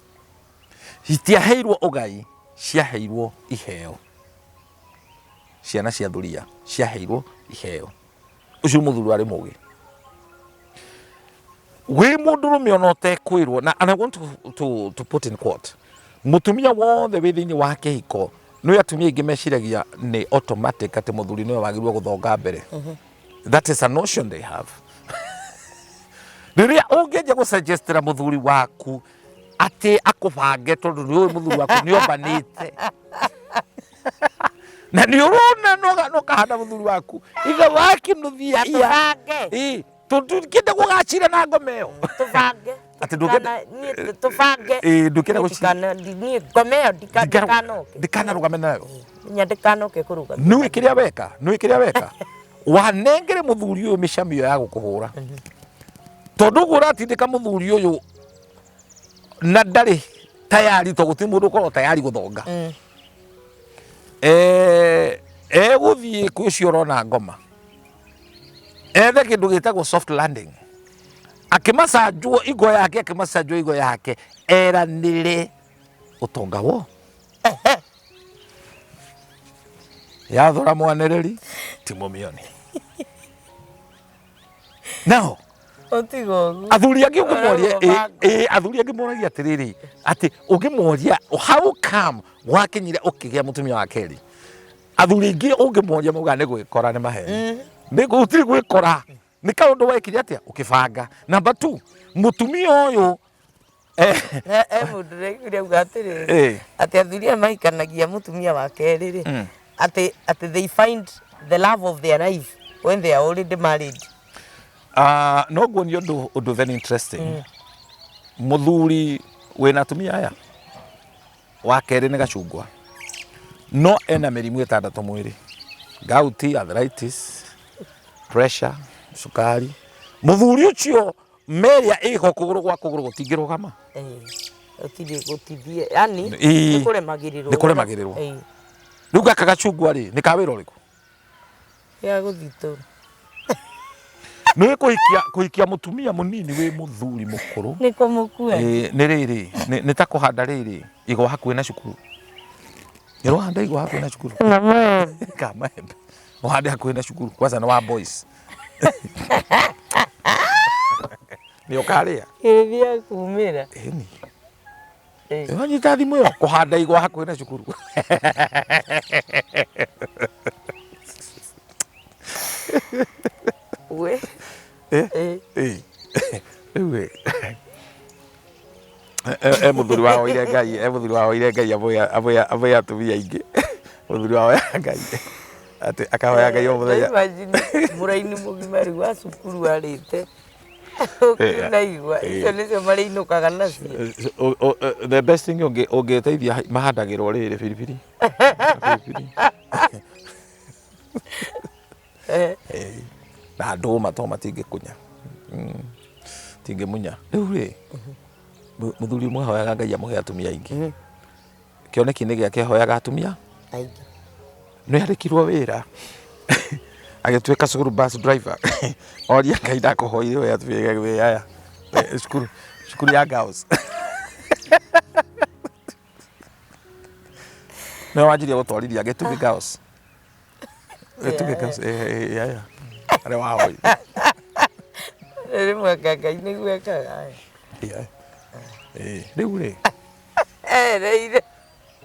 Itiaheirwo Ngai, ciaheirwo iheo. Ciana cia thuria ciaheirwo iheo. Ũcio mũthuri arĩ mũgĩ. We mũndũrũme ona ũtekwĩrwo, and I want to put in quote. Mũtumia wothe wĩ thĩinĩ wa kĩhiko, nĩ atumia aingĩ meciragia nĩ automatic atĩ mũthuri nĩwe wagĩrĩirwo gũthonga mbere. That is a notion they have. Rĩrĩa ũngĩenja gũsuggestĩra mũthuri waku atĩ akũbange tondũ nĩ ũĩ mũthuri waku nĩ ombanĩte. na ni urona no kahanda muthuri waku ithe wake nuthia tubange tukinde kugacira na ngomeo tubange ati tubange ndukira gucira ni ngomeo ndikana rugame nayo nyandikanoke kuruga nui kiria weka wanengere muthuri uyu micamio ya gukuhura tondu guratindika muthuri uyu na ndari tayari to guti mundu ko tayari guthonga guthie kwi ucio urona ngoma ethe kindu gitagwo soft landing akimacanjwo igo yake eranire utonga wo yathora mwaniriri ti mumioni now athuri angi ngimoria atiriri ati ungimoria how come wakinyire ukigia mutumia wa keri athuri angi ungimoria muga ni gwikora ni maheni ni gutiri gwikora ni kaundu wekire atia ukibanga number 2 mutumia uyu mundu uga atiriri ati athuri maikanagia mutumia wa keri ri ati they find the love of their life when they are already married. No go ni undu very interesting. Muthuri wina atumia aya wa keri ni gacungwa no ena mirimu itandatu mwiri gauti, arthritis, pressure, sukari. Muthuri ucio meria iko kuguru gwa kuguru gutingirugama gutithie yani ni kuremagirirwo riu gaka gacungwa ri ni kawira uriku ya guthito ni kuhikia mutumia munini wi muthuri mukuru ni kumukua ni riri ni ta kuhanda riri igwa hakuhi na cukuru ni rohanda igwa hakuhi na cukuru kama embe rohanda hakuhi na cukuru kwanza na wa boys ni ukaria ethia kumira ni wanyita thimu yo kuhanda igwa hakuhi na cukuru we muthuri wao ire ngai avoya atumia ingi muthuri wao ya ngai ati akahoya ngai o muthenya muraini mugimaru wa cukuru arite ukinaigua icio nicio mariinukaga nacio. The best thing ungeteithia mahandagirwo riri biribiri na nduma to matingikunya tingimunya riu ri muthuri umwe hoyaga ngai amuhe atumia aingi kioneki ni giake hoyaga atumia aingi no yarikirwo wira agituika cukuru bus driver oria ngai ndakuhoire we atumia we aya cukuru ya girls no wanjirie gutwarithia gitugi girls aya are wao ri mwaka ngai ni gwekaga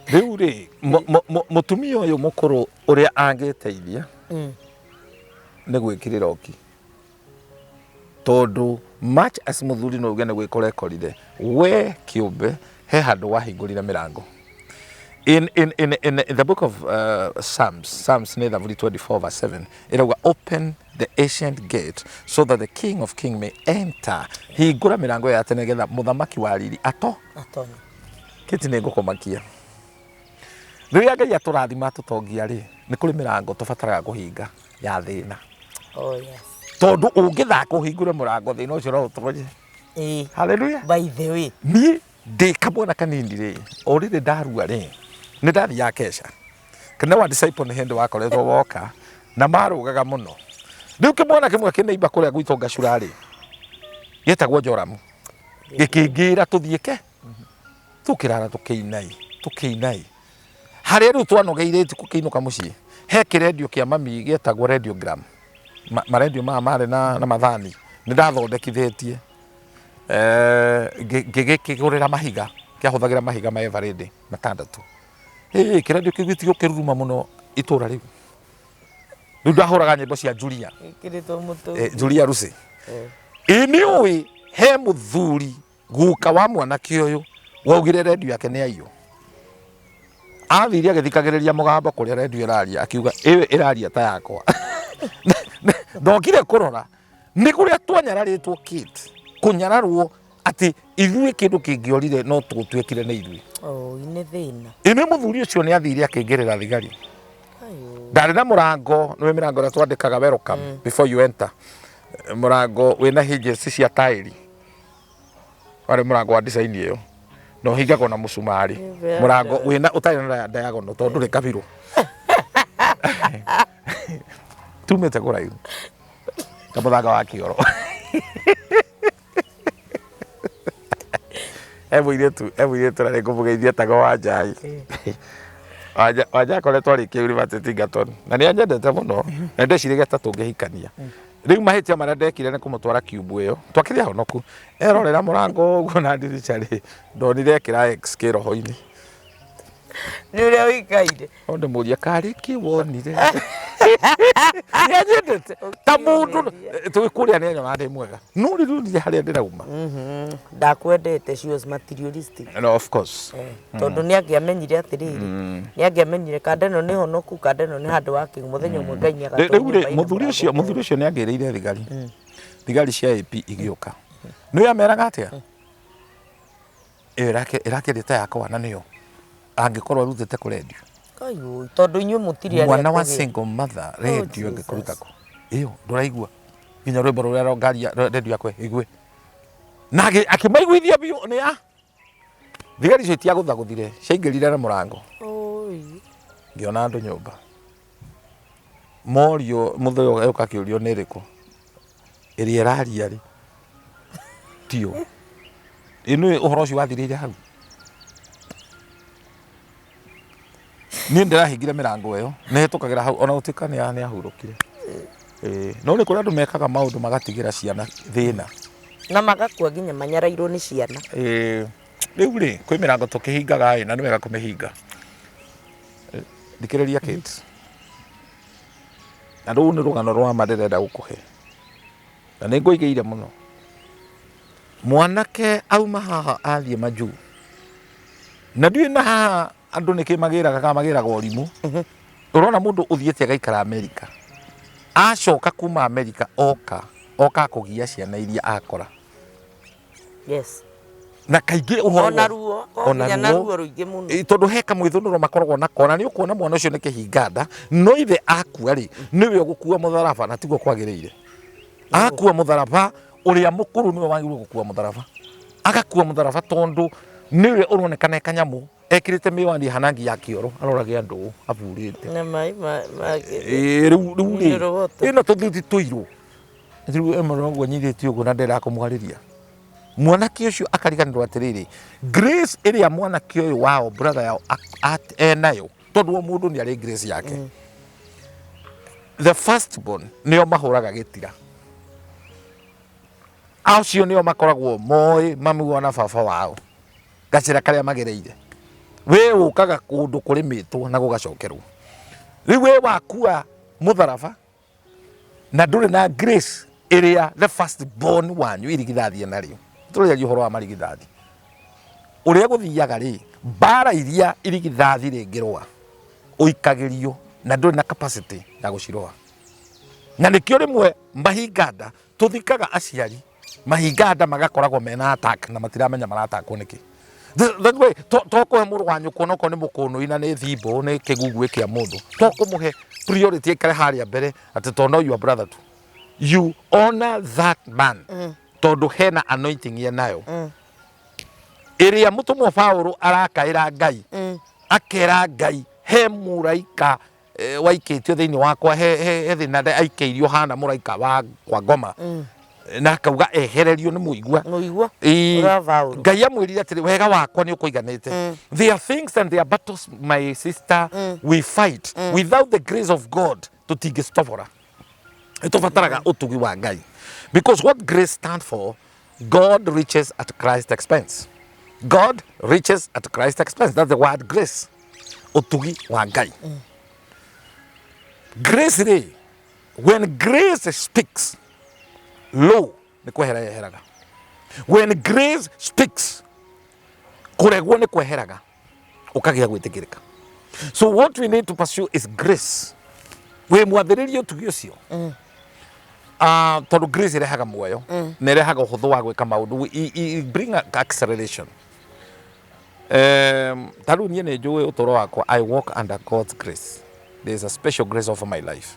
riu ri mutumia uyu mukuru uria angeteithia ni gwikirira oki tondu much as muthuri no ugene gwikora ekorire we kiumbe he handu wahingurira mirango in the book of Psalms near the 24:7 it will open the ancient gate so that the king of king may enter. Hingura mirango ya tene getha muthamaki wa riri atone kiti ni ngukomakia riria ngai aturathima tutongia ri ni kuri mirango tubataraga kuhinga ya thina. Oh yes. Tondu ungithaka uhingure murango thina ucio ro utoje. Hallelujah. By the way ni ndi kamwana kanini ri already ndarua ri ni ndathi ya kesha kana wa disciple ni hindi wakoretwo woka na marugaga muno riu kimwana kimwe kineimba kuria gwito ngacurari getagwo Joramu gikingira tuthieke tukirara tukiinai haria riu twanogeire tukiinuka mucii he kiredio kia mami getagwo radiogram maredio mari na mathani ni ndathondekithitie gigikigurira mahiga kiahuthagira mahiga ma everyday matandatu kiredio kigwitio kiruruma muno itura riu riu ndahuraga nyimbo cia Julia kiritwo mutu Julia Rusi iniui he muthuri guka wa mwanake uyu waugire redio yake ni ayo athire agithikagiriria mugambo kuria radio iraria akiuga iwe iraria ta yakwa ndokire kurora ni kuria twanyararitwo kit kunyararwo ati ithuĩ kindu kingiorire no tutwekire ni ithuĩ ine thina ine muthuri ucio ni athire akingirira thigari ndari na murango niwe mirango ria twandikaga welcome before you enter murango wina hinges cia tairi wari murango wa design iyo no hingagwo na musumari murango wina utari na diagonal tondu ri kabirwo tumete kuraihu kamuthanga wa kioro emuiretu na ningumugeithia tago wa njai wanja akoretwo arikia university Gaton na ni anyendete muno na ndeciragia ta tungihikania riu mahitia maria ndekire ni kumutwara cube iyo twakire honoku erorera murango uguo na ndirica ri ndonire ekira x kiroho-ini ni uria wikaire onde muria kari kiwonire ni anyendete ta mundu twikuria ni anyona ndi mwega no riu ni haria ndirauma ndakwendete she was materialistic no of course tondu ni angiamenyire atiriri ni angiamenyire kandeno ni honoku kandeno ni handu wake muthenya umwe Ngai agatonya muthuri ucio ni angireire thigari cia AP igiuka ni ameraga atia irake rita yakwa na niyo angikorwo rutete ku radio kayo tondu inyu mutiri mwana wa single mother radio ngikuruta ko iyo nduraigua nginya rwimbo ruria rongaria radio yakwe igwe na akimaiguithia biu ni ya thigari cio tiaguthaguthire ciaingirire na murango ngiona andu nyumba morio muthoyo yuka kiurio ni riku iria raria ri tio inu uhoro ucio wathirire hau ni ndirahingire mirango iyo nihitukagira hau ona utika ni ahurukire no ni kuri andu mekaga maundu magatigira ciana thina na magakua nginya manyarairwo ni ciana riu ri kwi mirango tukihingaga na ni wega kumihinga thikiriria kids na riu ni rugano rwa madereda gukuhe na ni nguigeire muno mwanake auma haha athie maju na ndui na haha andu nikimagiraga kamagiraga orimu urona mundu uthiete agaikara America acoka kuma America oka kugia ciana iria akora yes na kaingi uhoro ona ruo ruingi muno tondu heka mwithunuro makoragwo na kona ni ukuona mwana ucio ni kihinganda no ithe akua ri niwe gukua mutharaba na tiguo kwagiriire akua mutharaba uria mukuru niwe wagirwo gukua mutharaba agakua mutharaba tondu niwe uronekana ekanyamu ekirite miwani hanangi ya kioro arorage andu avurite na mai riu ina tuthuti tuiru riu emorogo nyithitio guo na ndera kumuhariria mwanake ucio akariganirwo atiriri grace iria mwanake uyu wao brother yao enayo tondu mundu ni ari grace yake the first born nio mahuraga gitira acio nio makoragwo moi mami wana baba wao gacira karia magereire we ukaga kundu kurimitwo na gugacokerwo riu we wakua mutharaba na nduri na grace iria the first born wanyu irigithathie nario turiria uhoro wa marigithathi uria guthiaga ri bara iria irigithathi ringirwa uikagirio na nduri na capacity ya guciroa na nikio rimwe mahinganda tuthikaga aciari mahinganda magakoragwo mena attack na matiramenya mara attack niki thagwe toko muru wanyu kono ko ni mukunu ina ni thimbo ni kigugu kia mundu toko muhe priority ikare haria mbere ati tondo your brother tu you honor that man tondu hena anointing ye nayo iria mutumwa Paulo arakaira Ngai akera Ngai he muraika waikitio thiini wakwa he thina aikeirio hana muraika wa kwa ngoma na kauga ehererio ni muigua Ngai amwirire atiri wega wakwa ni ukuiganite there are things and there are battles my sister we fight without the grace of God tutingistobora itubataraga utugi wa Ngai because what grace stand for God reaches at Christ's expense. God reaches at Christ's expense. That's the word grace. Utugi wa Ngai. Grace re when grace speaks low ni kweheraga. When grace speaks kuregwo ni kweheraga ukagia gwitikirika. So what we need to pursue is grace. We mwathĩrĩrie ũtugi ũcio. Tondũ grace irehaga muoyo na irehaga ũhũthũ wa gwĩka maũndũ. Bring acceleration. Ta rĩu niĩ nĩ njũĩ ũtũũro wakwa, I walk under God's grace. There is a special grace over my life.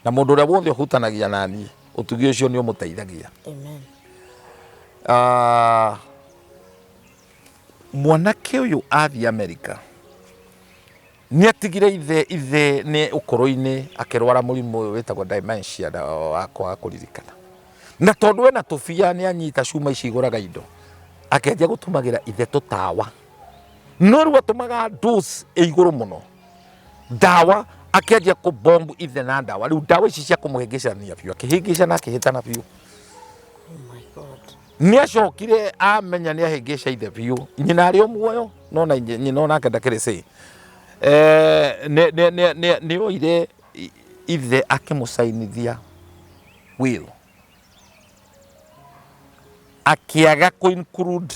Na mũndũ ũrĩa wothe ũhutanagia naniĩ ũtugi ũcio nĩ ũmũteithagia. Amen. Mwanake ũyũ athiĩ America nĩ atigire ithe nĩ ũkũrũ-inĩ akĩrwara mũrimũ ũyũ wĩtagwo dementia wa kwaga kũririkana. Na tondũ ena tũbia nĩ anyita cuma ici igũraga indo akĩanjia gũtũmagĩra ithe tũtawa. No rĩu atũmaga dose igũrũ mũno. Dawa akĩanjia kũbombu ithe na dawa. Rĩu dawa ici cia kũmũhĩngĩcania biũ akĩhĩngĩcana akĩhĩtana biũ. Oh my God. Nĩ acokire amenya nĩ ahĩngĩca ithe biũ. Nyina arĩ o muoyo no na nyina onake ndakĩrĩ safe. Nĩ oire ithe akĩmũcainithia will. Akĩaga kũ-include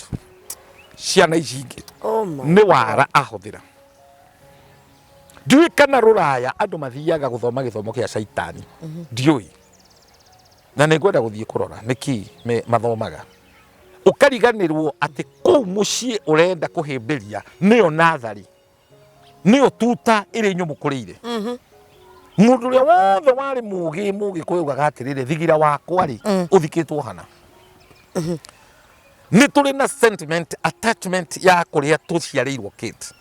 ciana ici ingĩ. Oh my. Nĩ wara ahũthĩra. Ndiũĩ kana Rũraya andũ mathiaga gũthoma gĩthomo kĩa caitani. Ndiũĩ. Na nĩ ngwenda gũthiĩ kũrora nĩkĩ mathomaga. Ũkariganĩrwo atĩ kũu mũciĩ ũrenda kũhĩmbĩria nĩyo nathari. Nĩyo tuta ĩrĩ nyũmũkũrĩire. Mũndũ ũrĩa wothe warĩ mũgĩ kũugaga atĩrĩrĩ thigira wakwa rĩ ũthikĩtwo hana. Nĩ tũrĩ na sentiment attachment ya kũrĩa tũciarĩirwo kids.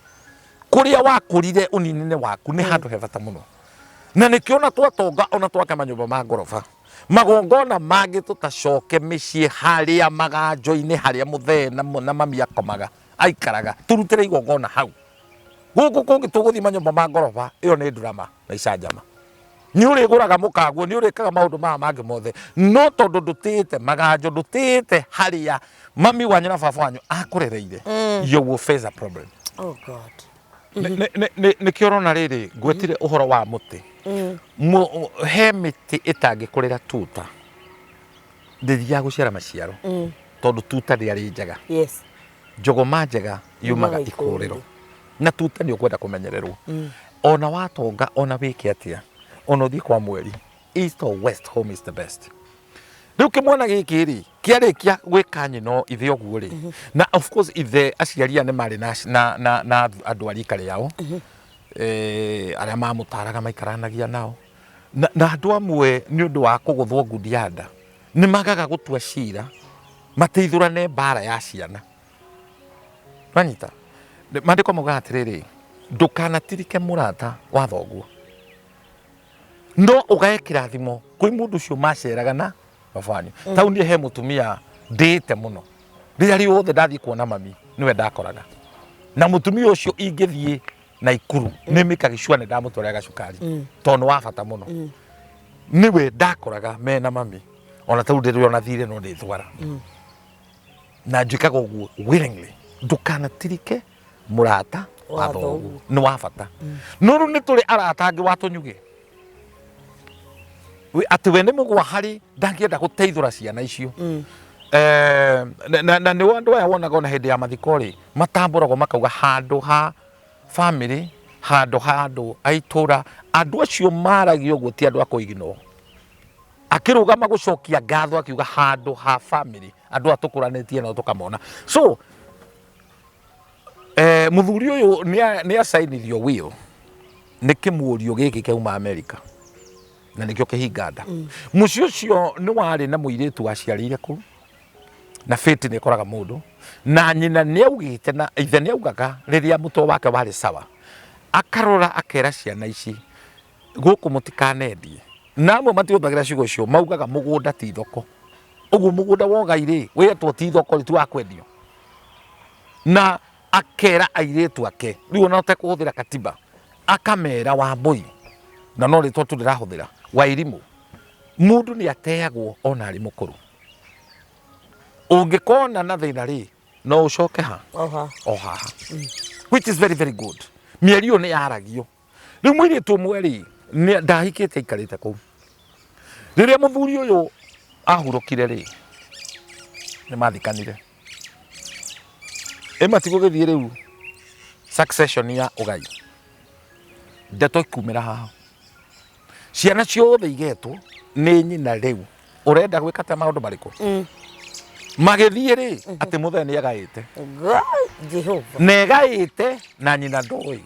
Kũrĩa wakũrire ũnini-inĩ waku nĩ handũ he bata mũno. Na nĩkĩo twatonga ona twaka manyũmba ma ngoroba. Magongona mangĩ tũtacoke mĩciĩ harĩa maganjo-inĩ harĩa mũthee na mami akomaga aikaraga tũrutĩre igongona hau. Gũkũ kũngĩ tũgũthiĩ manyũmba ma ngoroba ĩyo nĩ drama na icanjama. Nĩ ũrĩgũraga mũkaguo nĩ ũrĩkaga maũndũ maya mangĩ mothe no tondũ ndũtĩĩte maganjo ndũtĩĩte harĩa mami wanyu na baba wanyu akũrereire. You will face a problem. Oh God. Nĩkĩo ũrona rĩrĩ ngwetire ũhoro wa mũtĩ. He mĩtĩ ĩtangĩkũrĩra tuta ndĩthiaga gũciara maciaro tondũ tuta ndĩarĩ njega. Yes. Njogoma njega yumaga ikũrĩro na tuta nĩ ũkwenda kũmenyererwo. Ona watonga ona wĩke atĩa ona ũthiĩ kwa mweri east or west home is the best. Rĩu kĩmwana gĩkĩ rĩ kĩarĩkia gwĩka nyino ithe ũguo rĩ na of course ithe aciaria nĩ marĩ na andũ a rika rĩao arĩa mamũtaraga maikaranagia nao na andũ amwe nĩ ũndũ wa kũgũthwo ngundi ya nda nĩ magaga gũtua cira mateithũrane mbara ya ciana. Wanyita maandĩko maugaga atĩrĩrĩ ndũkanatirike mũrata wa thoguo no ũgae kĩrathimo kwĩ mũndũ ũcio maceraga na babanyu. Taũni he mũtumia ndĩte mũno rĩrĩa rĩothe ndathiĩ kuona mami nĩwe ndakoraga na mũtumia ũcio ingĩthiĩ Naikuru nĩ mĩka gĩcua nĩ ndamũtwarĩra gacukari tondũ wa bata mũno. Niwe ndakoraga mena mami ona tau ndĩrĩ ona thire no ndĩthwara na njĩkaga ũguo willingly. Ndũkanatirike mũrata wa thoguo nĩ wa bata. No rĩu nĩ tũrĩ arata angĩ watũnyuge atĩ we nĩ mũgwa harĩ ndangĩenda gũteithũra ciana icio. Na nĩ andũ aya wonaga ona hĩndĩ ya mathiko rĩ matambũragwo makauga handũ ha family handũ ha andũ a itũũra. Andũ acio maragio ũguo ti andũ a kũiginwo. Akĩrũgama gũcokia ngatho akiuga handũ ha family andũ a tũkũranĩtie nao tũkamona. So mũthuri ũyũ nĩ acainithio will nĩ kĩmũũrio gĩkĩ kĩauma America na nĩkĩo kĩhinga nda. Mũciĩ ũcio nĩ warĩ na mũirĩtu waciarĩire kũu na fate nĩ ĩkoraga mũndũ na nyina nĩ augĩte na ithe nĩ augaga rĩrĩa mũtwe wake warĩ sawa akarora akera ciana ici gũkũ mũtikanendie. Na amwe matihũthagĩra ciugo icio maugaga mũgũnda ti thoko. Ũguo mũgũnda wogai-rĩ wetwo ti thoko ti wa kwendio. Na akera airĩtu ake rĩu ona ũtekũhũthĩra katiba akamera Wambũi na no rĩtwa tu ndĩrahũthĩra Wairimũ. Mũndũ nĩ ateagwo ona arĩ mũkũrũ. Ũngĩkona na thĩna rĩ no ũcoke ha o haha which is very very good. Mĩeri ĩyo nĩ yaragio. Rĩu mũirĩtu ũmwe rĩ ndahikĩte aikarĩte kũu. Rĩrĩa mũthuri ũyũ ahurũkire rĩ nĩ mathikanire. Matigũgĩthiĩ rĩu succession ya ũgai ndeto ikumĩra haha ciana ciothe igetwo nĩ nyina rĩu ũrenda gwĩka ta maũndũ marĩkũ magĩthiĩ rĩ atĩ mũthee nĩ agaĩte Jehova na egaĩte na nyina ndoĩ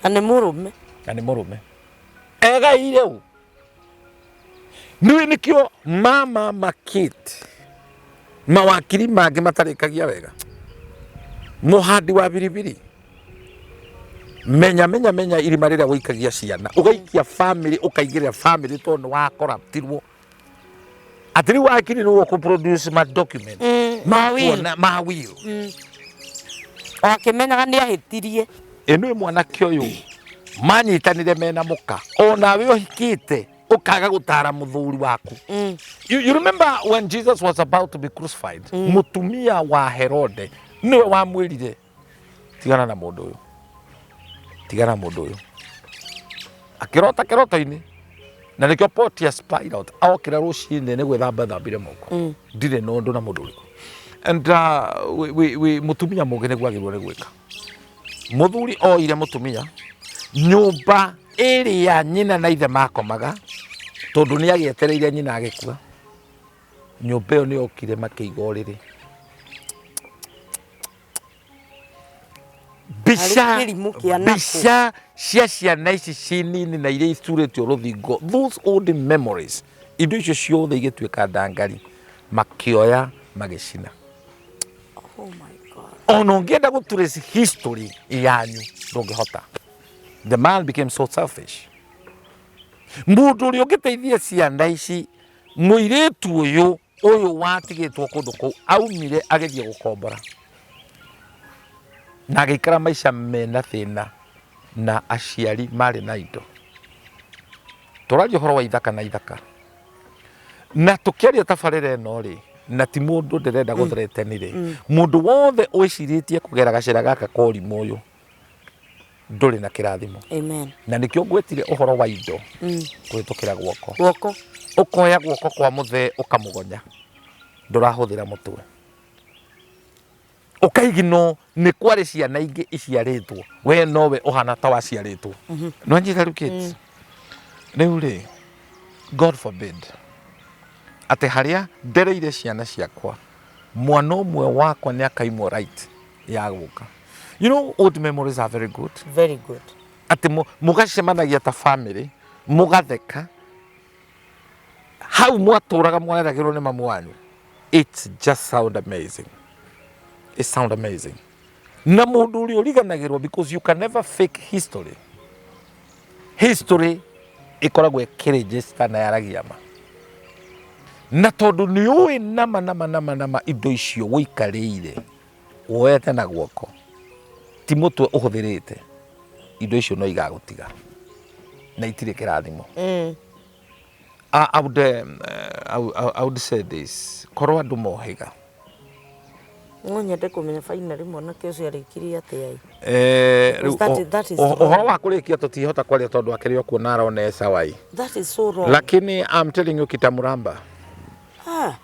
na nĩ mũrũme egaire ũ nĩwe nĩkĩo mama makĩte mawakiri mangĩ matarĩkagia wega mũhandi wa biribiri menya irima rĩrĩa gũikagia ciana ũgaikia family ũkaigĩrĩra family tondũ nĩ wakoraptirwo atĩ rĩu wakiri nĩguo kũproduce ma document ma will akĩmenyaga nĩ ahĩtirie ĩno mwanake ũyũ manyitanire mena mũka onawe ũhikĩte ukaga gutara muthuri waku you remember when Jesus was about to be crucified mutumia wa Herode niwe wamwirire tigana na mundu uyu akirota kiroto-ini na nikio Portius Pilate aokira rucini ni gwithamba thambire moko ndire no ndu na mundu uriku and we mutumia mugi niguo agirwo ni gwika muthuri oire mutumia nyumba ĩrĩa nyina na ithe makomaga tondu nĩ agĩetereire nyina agĩkua nyumba ĩyo nĩ okire makĩiga ũrĩrĩ mbica cia ciana ici cinini na iria icurĩtio rũthingo those old memories indo icio ciothe igĩtuĩka ndangari makĩoya magĩcina ona ũngĩenda gũtrace history yanyu ndũngĩhota. The man became so selfish. Mundu ũrĩa ũngĩteithia ciana ici mũirĩtu ũyũ watigĩtwo kũndũ kũu aumire agĩthiĩ gũkombora na agĩikara maica mena thĩna na aciari marĩ na indo. Tũraria ũhoro wa ithaka na ithaka na tũkĩaria tabarĩra ĩno rĩ na ti mũndũ ndĩrenda gũthreateni rĩ mũndũ wothe ũĩcirĩtie kũgera gacĩra gaka kwa ũrimũ ũyũ ndũrĩ na kĩrathimo. Amen. Na nĩkĩo ngwĩtire ũhoro wa indo kũhĩtũkĩra guoko ũkoya guoko kwa mũthee ũkamũgonya ndũrahũthĩra mũtwe ũkaigino nĩ kwarĩ ciana ingĩ iciarĩtwo we nowe ũhana ta waciarĩtwo no nyita rĩu kids rĩu rĩ God forbid atĩ harĩa ndereire ciana ciakwa mwana ũmwe wakwa nĩ akaimwo right ya gũka. You know, old memories are very good. Very good. Ati mugacemanagia ta family, mugatheka. How mwatũraga mwaragĩrwo nĩ mamu wanyu. It just sound amazing. It sound amazing. Na mũndũ ũrĩa ũriganagĩrwo because you can never fake history. History ĩkoragwo ĩkĩregister na yaragia ma. Na tondũ nĩ ũĩ nama indo icio wĩikarĩire woete na guoko. Ti mũtwe ũhũthĩrĩte indo icio no igagũtiga na itirĩ kĩrathimo. I would say this korwo andũ mohiga no nyende kũmenya finally mwanake ũcio arĩkirie atĩa ũhoro wa kũrĩkia tũtihota kwaria tondũ akĩrĩ okuona arona sawai. That is so wrong. Lakini I'm telling you kitamuramba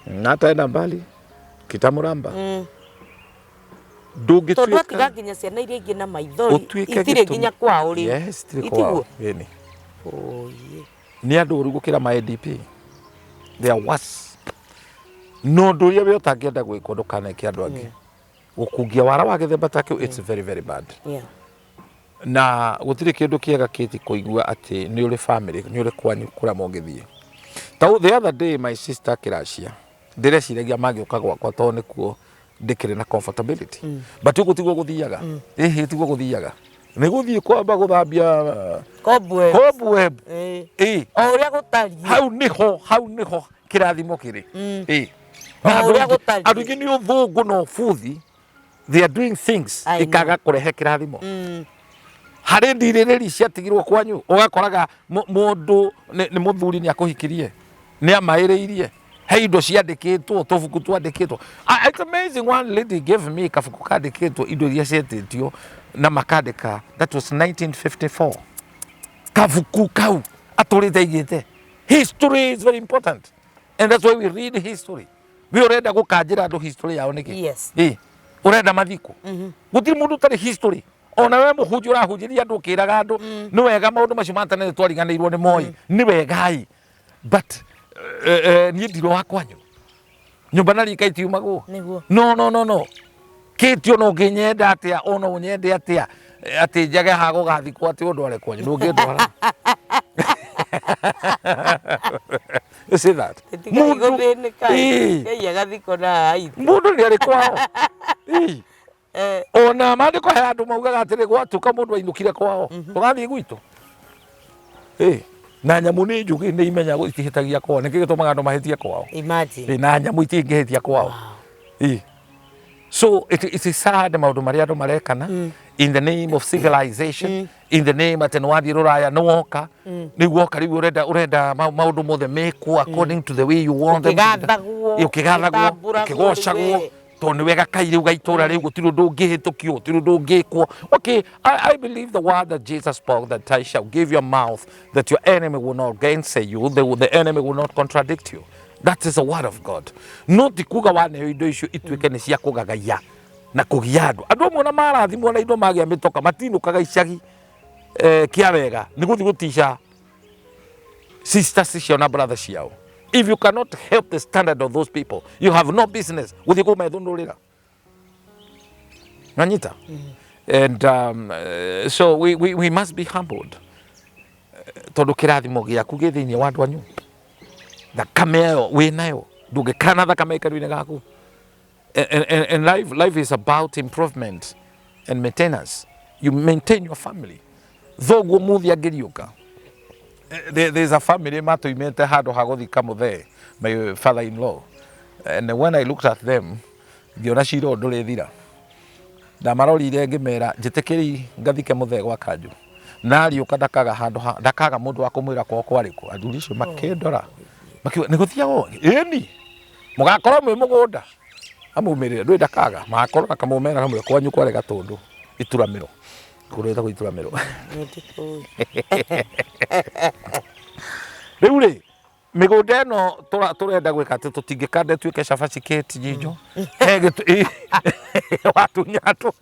nataenda mbali kitamuramba tondũ atiga nginya ciana iria ingĩ na maithori itirĩ nginya kwao rĩ. Yes, itirĩ kwao ĩni nĩ andũ ũru gũkĩra ma ADP they are worse. No ũndũ ũrĩa we ũtangĩenda gwĩkwo ndũkaneke andũ angĩ gũkungia wara wa gĩthemba ta kĩu it's very very bad. Na gũtirĩ kĩndũ kĩega kĩti kũigua atĩ nĩ ũrĩ family nĩ ũrĩ kwanyu kũrĩa mũngĩthiĩ. The other day my sister kĩracia ndĩreciragia mangĩũka gwakwa tondũ nĩkuo ndikire na comfortability but uko tigwo guthiaga tigwo guthiaga ni guthii kwamba guthambia cobweb o uria gutari hau niho kirathimo kiri o uria gutari andu ingi ni uthungu no futhi they are doing things ikaga kurehe kirathimo hari ndirĩrĩri ciatigirwo kwanyu ugakoraga mundu ni muthuri ni akuhikirie ni amaĩrĩirie hey indo ciandĩkĩtwo tubuku twandĩkĩtwo. It's amazing, one lady gave me kabuku kandĩkĩtwo indo iria cietĩtio na makandĩka that was 1954 kabuku kau atũrĩte igĩte. History is very important and that's why we read history. We ũrenda gũkanjĩra andũ history yao nĩkĩ? Yes. Ũrenda mathiko gũtirĩ mũndũ ũtarĩ history ona we muhunjia urahunjiria andu ukiraga andu ni wega maundu macio matene twariganirwo ni moi ni wegai but nie ndiro wa kwanyu nyumba na rika itiumagwo no kitio no nginyenda atia ona unyende atia ati njage ha gugathikwo ati undware kwanyu ndungindwara you see that mundu ni ari kwao ona mandiko he andu maugaga atiri gwatuka mundu ainukire kwao tugathie gwitu na nyamu ni njugi ni imenya itihitagia kwao niki gitumaga andu mahitie kwao imagine na nyamu itingihitia kwao so it is sad maundu maria andu marekana in the name of civilization in the name ati nwathie ruraya nwoka niguoka riu urenda maundu mothe mekwo according to the way you want them ukigathagwo ukigocagwo to ni wega kaire ugaitura riu gutiru ndungihitukio gutiru ndungikwo okay I believe the word that Jesus spoke that I shall give your mouth that your enemy will not gainsay you the enemy will not contradict you. That is the word of God. No tikuga wane indo icio ituike ni cia kugagaya na kugia andu andu amwe na marathimwo na indo magia mitoka matinukaga icagi kia wega ni guthi gutisha sisters ciao na brothers ciao. If you cannot help the standard of those people, you have no business guthi kumethundurira nanyita. And so we must be humbled tondu kirathimo giaku gi thiini wa andu anyu thakame ĩyo wĩnayo ndũngĩkana thakame ĩkaru-inĩ gaku and life is about improvement and maintenance. You maintain your family thoguo muthi angĩriũka there's a family matuimĩte handũ ha gũthika mũthee my father-in-law and when I looked at them ngĩona cira ũyũ ndũrĩthira ndamarorire ngĩmera njĩtĩkĩri ngathike mũthee gwa kanjũ na ariũka ndakaga mũndũ wa kũmwĩra kwao kwarĩkũ athuri acio makĩndora makiwa ni guthiago eni mugakorwo mwe mugunda amumirire ndwi ndakaga magakorwo akamumera kamwe kwanyu kware gatundu ituramiro kureta ku ituramiro riu ri migunda eno turenda gwika ati tutingikande tuike cabaci katejijo hege watu nyatu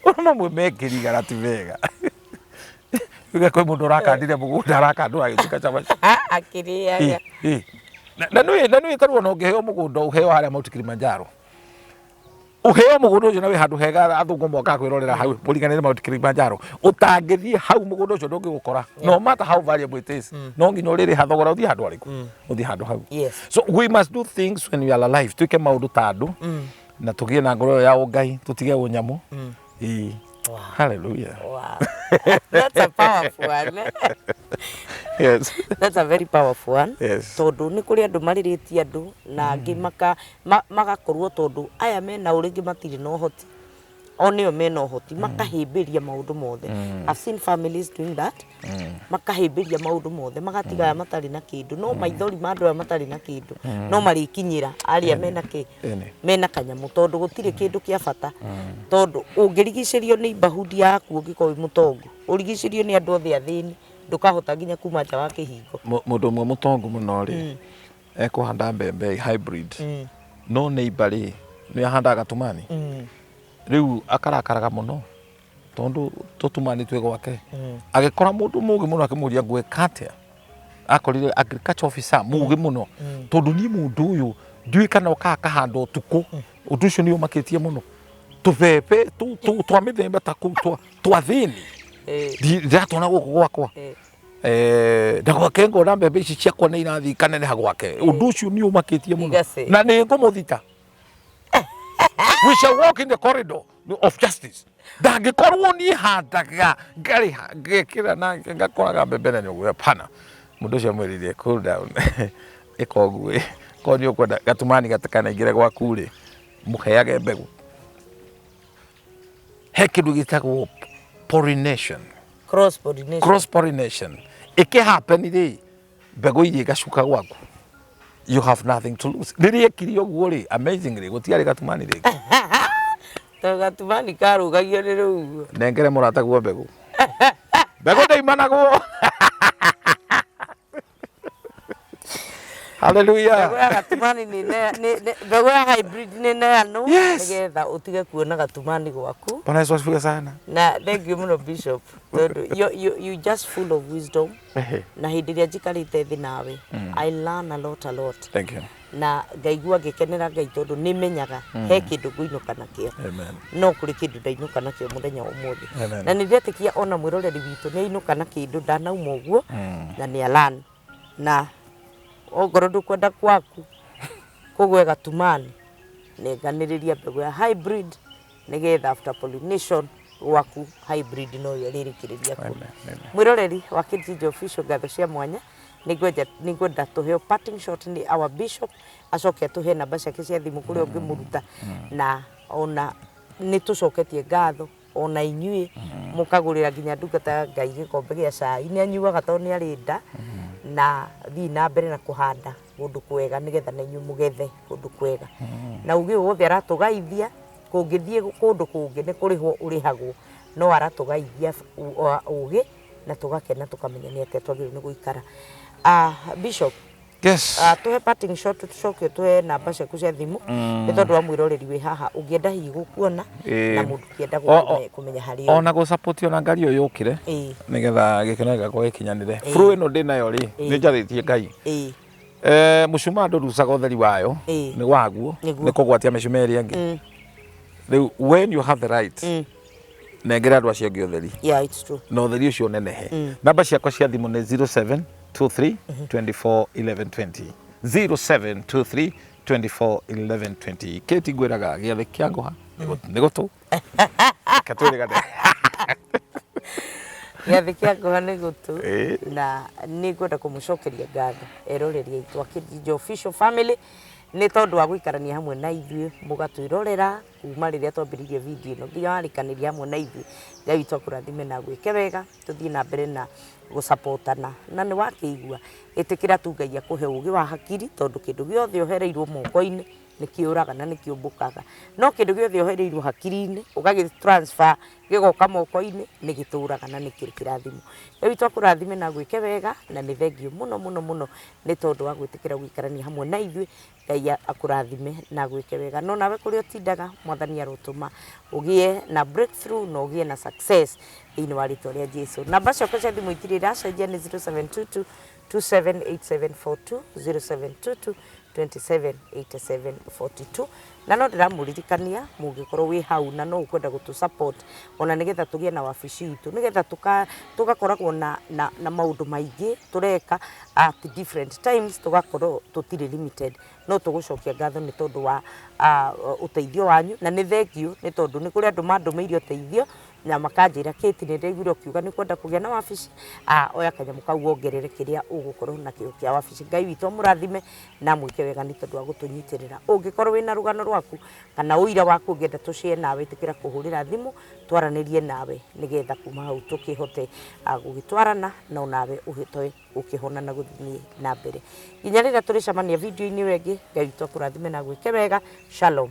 ona mwe mekiriga rativega Uga kwa mundu rakandire mugunda rakandu agituka cabaci akiriaga na nui tarwo no ngeheo mugunda uheo haria Mount Kilimanjaro uheo mugunda ucio na wi handu hega athungu moka kwirorera hau muriganire Mount Kilimanjaro utangithie hau mugunda ucio ndungigukora no matter how valuable it is no nginya uriri hathogora uthie handu ariku uthie handu hau. So we must do things when we are alive tuike maundu tandu na tugie na ngoro ya ungai tutige unyamu Wow. Hallelujah. Wow. That's a powerful one. Yes. That's a very powerful one. Yes. Tondu ni kuri andu mariritie andu na angi magakorwo tondu aya mena uringi matiri no hoti onio mena hoti makahimbiria maundu mothe. I've seen families doing that. Makahimbiria maundu mothe magatiga matari na kindu no maithori mandu matari na kindu no marikinyira aria mena kanyamu tondu gutire kindu kia bata tondu ungirigicerio ni bahudi yaku ungikoi mutongu urigicirio ni andu othe athini ndukahota nginya kuma nja wa kihingo mundu mwe mutongu muno ri ekuhanda mbembe hybrid no neighbor ri ni ahanda gatumani riu akarakaraga muno tondu tutumani twe gwake agikora mundu mugi muno akimuria gweka atia akorire agriculture officer mugi muno tondu ni mundu uyu ndui kana ukahanda utuku undu ucio ni umakitie muno tubebe twa mithemba ta ku twa thini ndiratona guku gwakwa ndagwake ngona mbembe ici ciakwa ni irathi kaneneha gwake undu ucio ni umakitie muno na ni ngumuthita. We shall walk in the corridor of justice. Dangikorwo ni handaga ngari ngekira na ngakoraga mbembe nyugu pana mundu cio mwiririe cool down ikogwe konyo kwenda gatumani gatakana ingire gwaku ri muheage mbegu he kindu gitagwo pollination cross pollination ike happen ri mbegu irie gacuka gwaku you have nothing to lose. Riri ekirio guo ri amazingly gutiari gatumani ri gatumani karugagio ni riu nengere murata guo mbegu mbegu ndaimanagwo Hallelujah. Mbegu ya gatumani mbegu ya hybrid ni neano nigetha utige kuona gatumani gwaku. Bwana Yesu asifiwe sana. Na thank you muno Bishop. You just full of wisdom. Na hindi ria njikarite thi nawe. I learn a lot. Thank you. Na ngaigua ngikenera Ngai tondu nimenyaga he kindu nguinuka nakio. Amen. No kuri kindu ndainuka nakio muthenya umuthi. Amen. Na nindetikia ona mwiroreri witu ni ainuka na kindu ndanauma uguo na ni alan. Na ogoro ndukwenda kwaku kugwe gatumani neganiriria mbegu ya hybrid nigetha after pollination waku hybrid no yaririkiria ku mwiroreri wa katejijo official gatho cia mwanya ningwenda tuheo parting shot ni our bishop acoke tuhe namba ciake cia thimu kuri ungimuruta na ona ni tucoketie gatho ona inyui mukagurira nginya ndungata Ngai gikombe gia cai ni anyuaga to ni arinda na thii na mbere na kuhanda kundu kwega nigetha na inyu mugethe kundu kwega na ugi wothe aratugaithia kungithie kundu kungi ni kuriho urihagwo no aratugaithia ugi na tugakena tukamenya ni ate twagire ni guikara Bishop yes tuhe parting shot tucoke tuhe namba ciaku cia thimu ni tondu wa mwiroreri wi haha ungienda hihi gukuona na mundu kienda kumenya hari ona go support ona ngari uyu ukire nigetha gikeno gakwa gikinyanire fru ino ndi nayo ri ni njaritie Ngai mucuma ndurucaga utheri wayo ni waguo ni kugwatia micumeri angi riu when you have the right nengera andu acio ngi utheri it's true no utheri ucio nenehe namba ciakwa cia thimu ni 0723 24 11 20 0723 24 11 20 keti gwiraga giathe kia ngoha ni gutu katwire gade giathe kia ngoha ni gutu na ni ngwenda kumucokeria ngatho eroreri aitu a Katejijo official family ni tondu wa guikarania hamwe na ithuĩ mugatwirorera kuma riria twambiririe video ino nginya warikaniria hamwe na ithuĩ Ngai witũ akũrathime na gwĩke wega tuthie na mbere na gũsupportana na ni wakĩigua ĩtĩkĩra tu Ngai akũhe ũgĩ wa hakiri tondu kĩndũ gĩothe ũhereirwo moko-inĩ nĩ kĩũraga na nĩ kĩũmbũkaga no kĩndũ gĩothe ũhereirwo hakiri-inĩ ũgagĩ transfer gĩgoka moko-inĩ nĩ gĩtũraga na nĩ kĩrĩ kĩrathimo Ngai witũ akũrathime na gwĩke wega na nĩ thengiũ mũno nĩ tondu wa gwĩtĩkĩra gũikarania hamwe na ithuĩ Ngai akũrathime na gwĩke wega no nawe kũrĩa ũtindaga mwathani arotũma ũgĩe na breakthrough na ũgĩe na success thĩinĩ wa rĩtwa rĩa Jesũ namba ciakwa cia thimũ itirĩ iracenjia nĩ 0722 278742 0722 278742 na no ndiramũririkania mũngĩkorwo wĩ hau na no ũkwenda gũtũ support ona nigetha tũgĩe na wabici itũ nigetha tugakoragwo na maũndũ maingĩ tureka at different times tugakorwo tutirĩ limited no tũgũcokia ngatho nĩ tondu wa uteithio wanyu na nĩ thengiũ nĩ tondu nĩ kũrĩ andũ mandũmĩire uteithio na makanjira Kate nĩ ndaiguire ukiuga nĩ kwenda kũgĩa na wabici oya kanyamũ kau wongerere kĩrĩa ũgũkorwo nakĩo kĩa wabici Ngai witũ mũrathime na mwĩke wega nĩ tondu wa gũtũnyitĩrĩra ũngĩkorwo wĩna rũgano rwaku kana ũira waku ũngĩenda tũshare nawe ĩtĩkĩra kũhũrĩra thimũ twaranĩrie nawe nĩgetha kuma hau tũkĩhote gũgĩtwarana na onawe ũhĩtoe ũkĩhona na gũthiĩ na mbere nginya rĩrĩa tũrĩcemania video-inĩ ĩyo ĩngĩ Ngai witũ akũrathime na gwĩke wega shalom